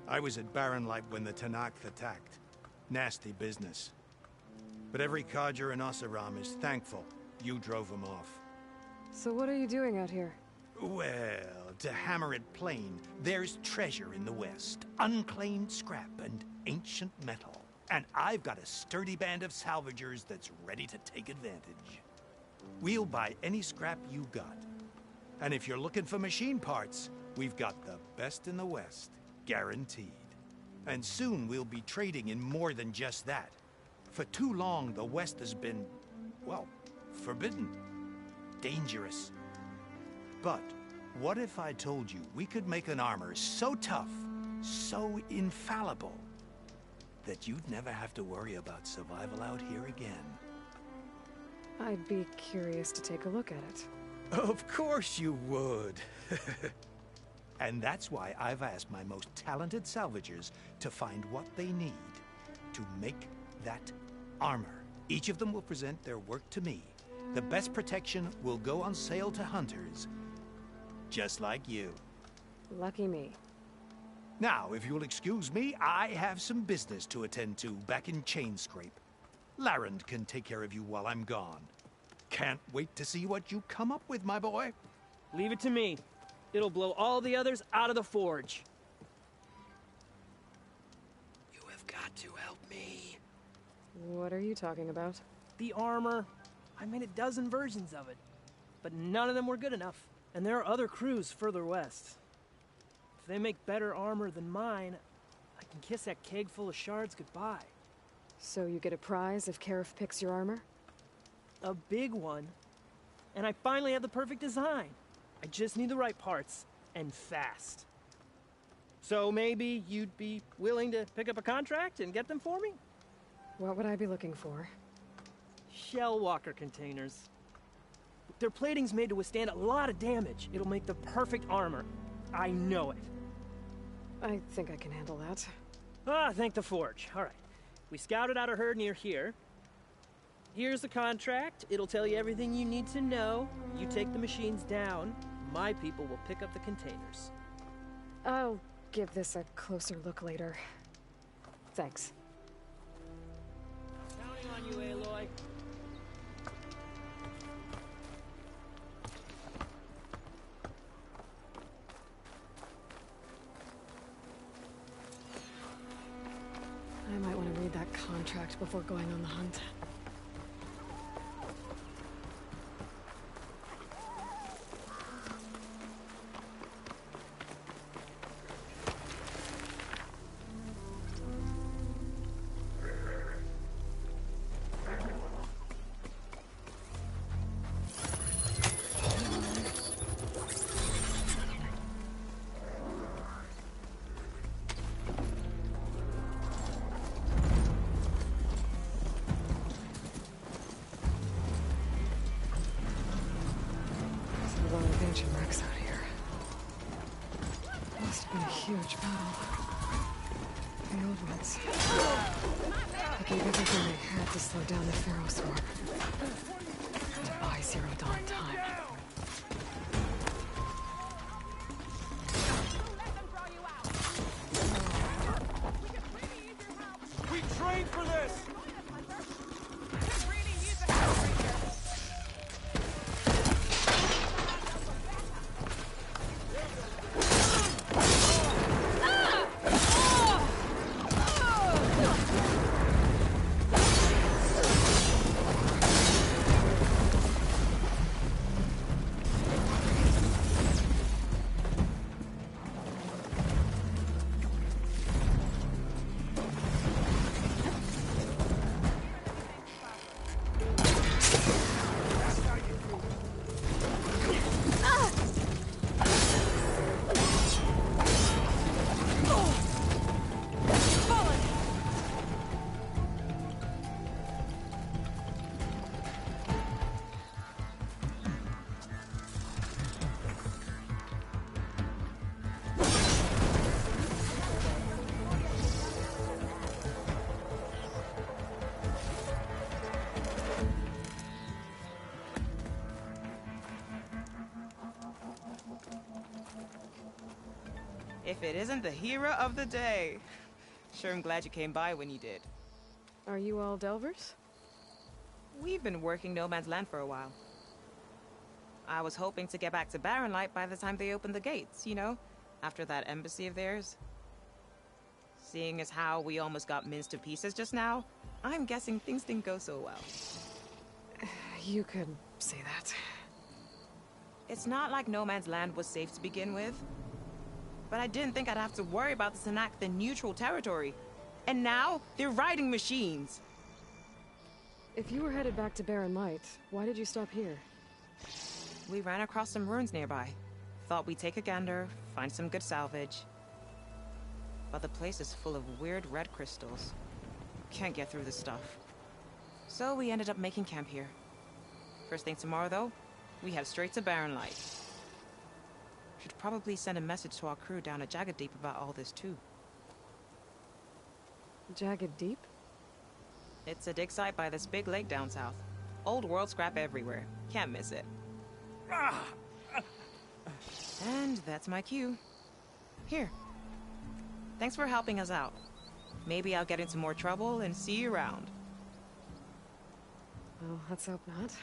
I was at Barrenlight when the Tenakth attacked. Nasty business. But every Carja in Oseram is thankful you drove them off. So what are you doing out here? Well, to hammer it plain, there's treasure in the west. Unclaimed scrap and ancient metal. And I've got a sturdy band of salvagers that's ready to take advantage. We'll buy any scrap you got. And if you're looking for machine parts, we've got the best in the west, guaranteed. And soon we'll be trading in more than just that. For too long, the west has been, well, forbidden. Dangerous. But what if I told you we could make an armor so tough, so infallible, that you'd never have to worry about survival out here again? I'd be curious to take a look at it. Of course you would. And that's why I've asked my most talented salvagers to find what they need to make that armor. Each of them will present their work to me. The best protection will go on sale to hunters, just like you. Lucky me. Now, if you'll excuse me, I have some business to attend to back in Chainscrape. Laren can take care of you while I'm gone. Can't wait to see what you come up with, my boy. Leave it to me. It'll blow all the others out of the forge. You have got to help me. What are you talking about? The armor. I made a dozen versions of it, but none of them were good enough. And there are other crews further west. If they make better armor than mine, I can kiss that keg full of shards goodbye. So you get a prize if Karif picks your armor? A big one. And I finally have the perfect design. I just need the right parts, and fast. So maybe you'd be willing to pick up a contract and get them for me? What would I be looking for? Shell walker containers. Their plating's made to withstand a lot of damage. It'll make the perfect armor. I know it. I think I can handle that. Ah, thank the forge. All right. We scouted out a herd near here. Here's the contract. It'll tell you everything you need to know. You take the machines down. My people will pick up the containers. I'll give this a closer look later. Thanks. Counting on you, Aloy. I might want to read that contract before going on the hunt. Ancient wrecks out here. Must have been a huge battle. The old ones. They gave everything they had to slow down the Pharaoh swarm. To buy Zero Dawn time. We trained for this! If it isn't the hero of the day. Sure, I'm glad you came by when you did. Are you all Delvers? We've been working No Man's Land for a while. I was hoping to get back to Barren Light by the time they opened the gates, you know? After that embassy of theirs. Seeing as how we almost got minced to pieces just now, I'm guessing things didn't go so well. You could say that. It's not like No Man's Land was safe to begin with. But I didn't think I'd have to worry about the Tenakth in neutral territory. And now, they're riding machines. If you were headed back to Barren Light, why did you stop here? We ran across some ruins nearby. Thought we'd take a gander, find some good salvage. But the place is full of weird red crystals. Can't get through the stuff. So we ended up making camp here. First thing tomorrow, though, we head straight to Barren Light. Should probably send a message to our crew down at Jagged Deep about all this, too. Jagged Deep? It's a dig site by this big lake down south. Old world scrap everywhere. Can't miss it. And that's my cue. Here. Thanks for helping us out. Maybe I'll get into more trouble and see you around. Well, let's hope not.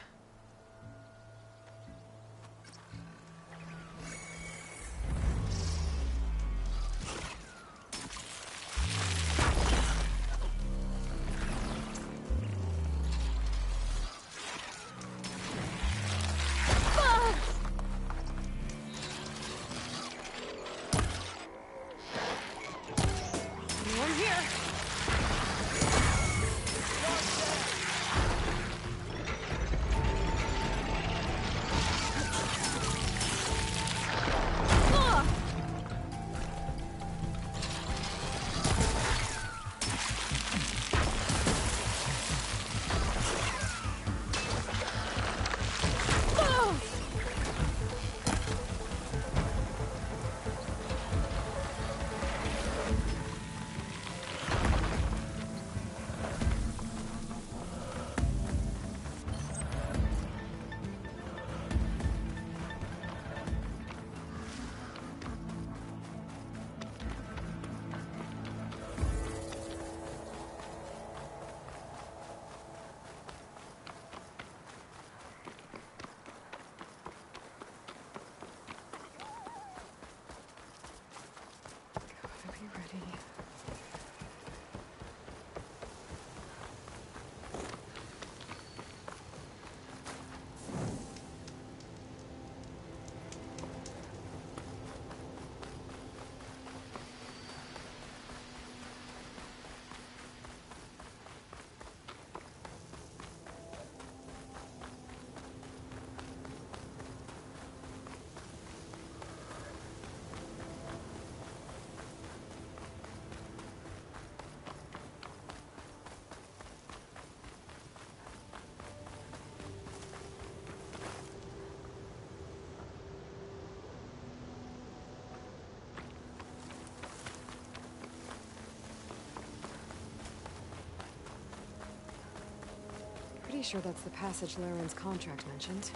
Pretty sure that's the passage Laren's contract mentioned.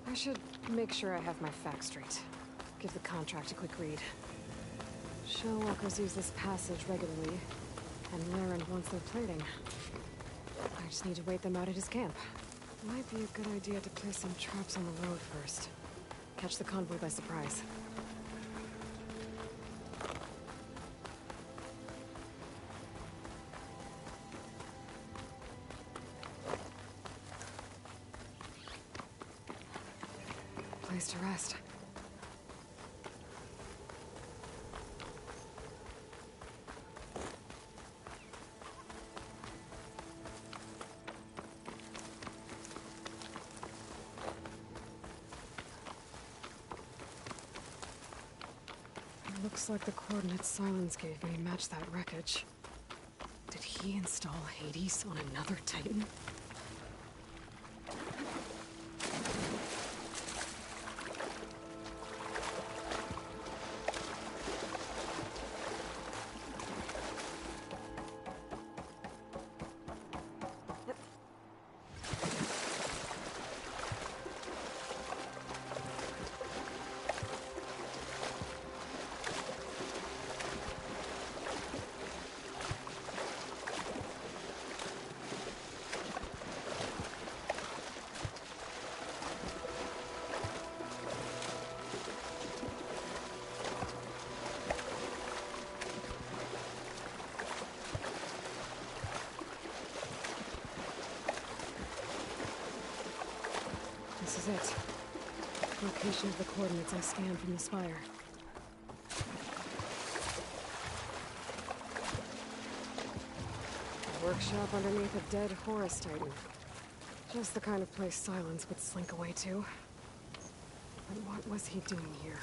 I should make sure I have my facts straight. Give the contract a quick read. Shellwalkers use this passage regularly, and Laren wants their plating. I just need to wait them out at his camp. Might be a good idea to place some traps on the road first. Catch the convoy by surprise. Place to rest. It looks like the coordinates Silence gave me match that wreckage. Did he install Hades on another Titan? This is it. Location of the coordinates I scanned from the spire. A workshop underneath a dead Horus Titan. Just the kind of place Silence would slink away to. But what was he doing here?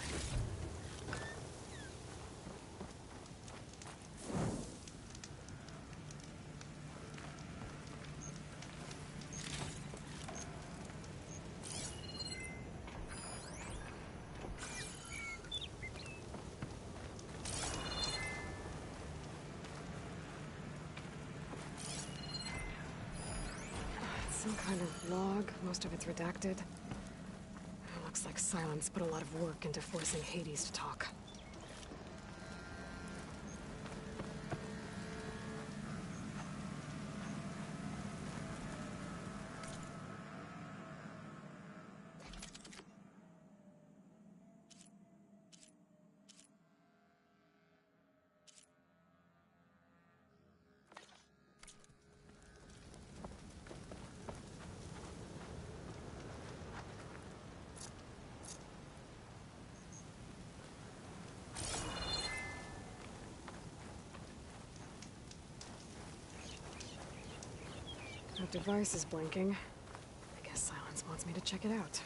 Some kind of log, most of it's redacted. It looks like Silence put a lot of work into forcing Hades to talk. That device is blinking. I guess Silence wants me to check it out.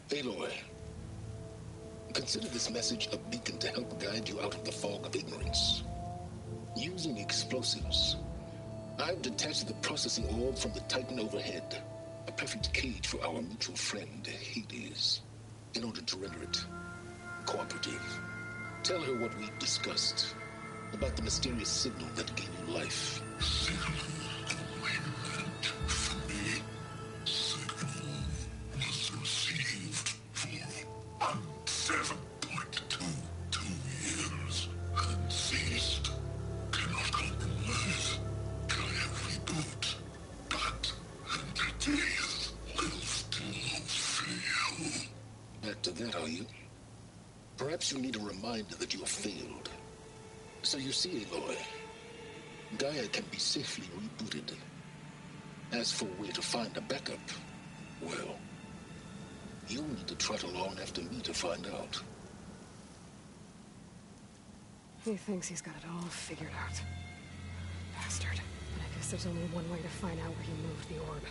Aloy, consider this message a beacon to help guide you out of the fog of ignorance. Using explosives, I've detached the processing orb from the Titan overhead, a perfect cage for our mutual friend, Hades, in order to render it cooperative. Tell her what we've discussed about the mysterious signal that gave you life. Back to that, are you? Perhaps you need a reminder that you have failed. So you see, Aloy, Gaia can be safely rebooted. As for where to find a backup, well, you'll need to trot along after me to find out. He thinks he's got it all figured out. Bastard. I guess there's only one way to find out where he moved the orb.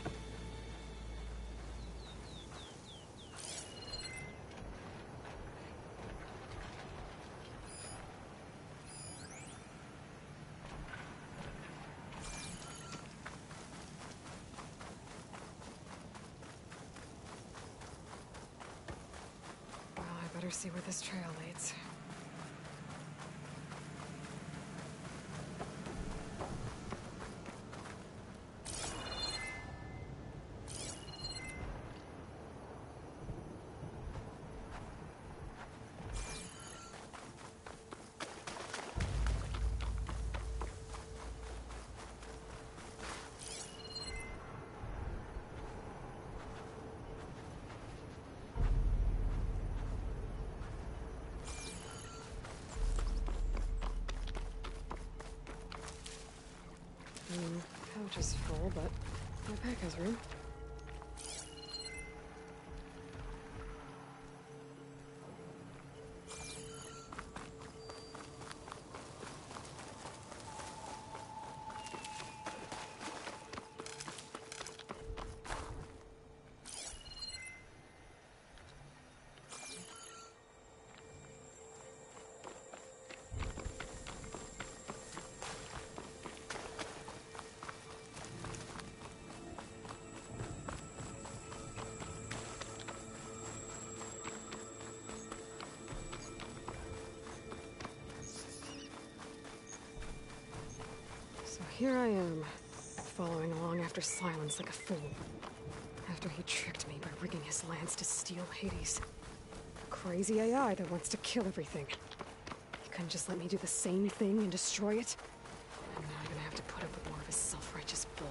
Better see where this trail leads. Pouch is full, but my pack has room. Here I am, following along after Silence like a fool. After he tricked me by rigging his lance to steal Hades. Crazy AI that wants to kill everything. He couldn't just let me do the same thing and destroy it? I'm now gonna have to put up with more of his self-righteous bull.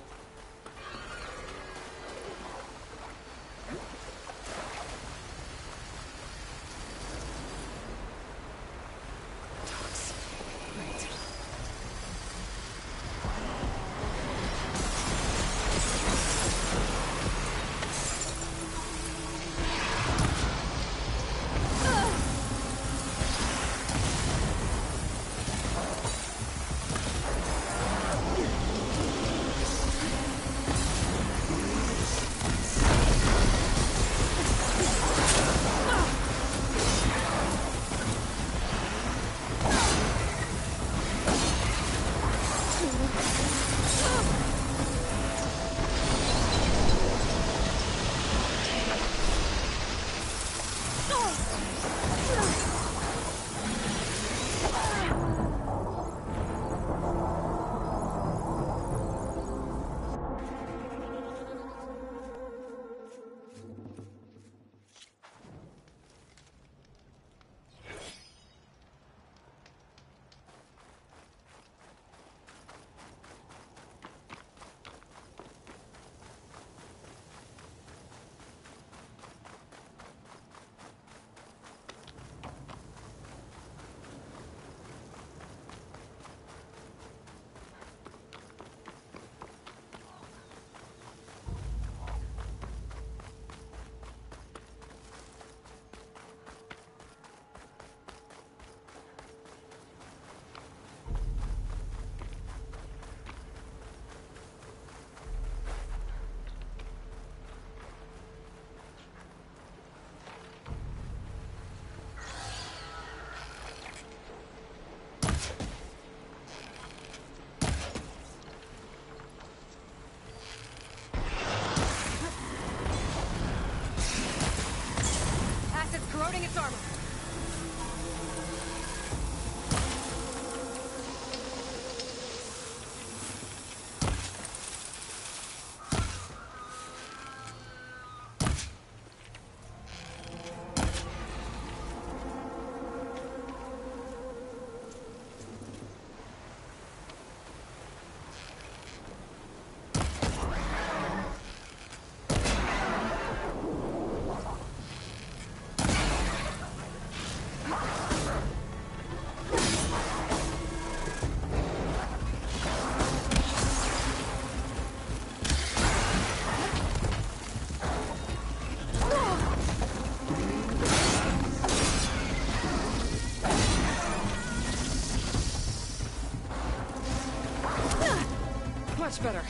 Much better.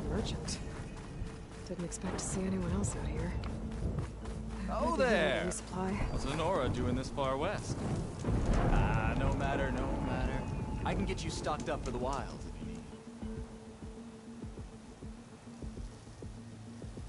Merchant. Didn't expect to see anyone else out here. Oh Maybe he had there! any supply. What's Lenora doing this far west? No matter. I can get you stocked up for the wild.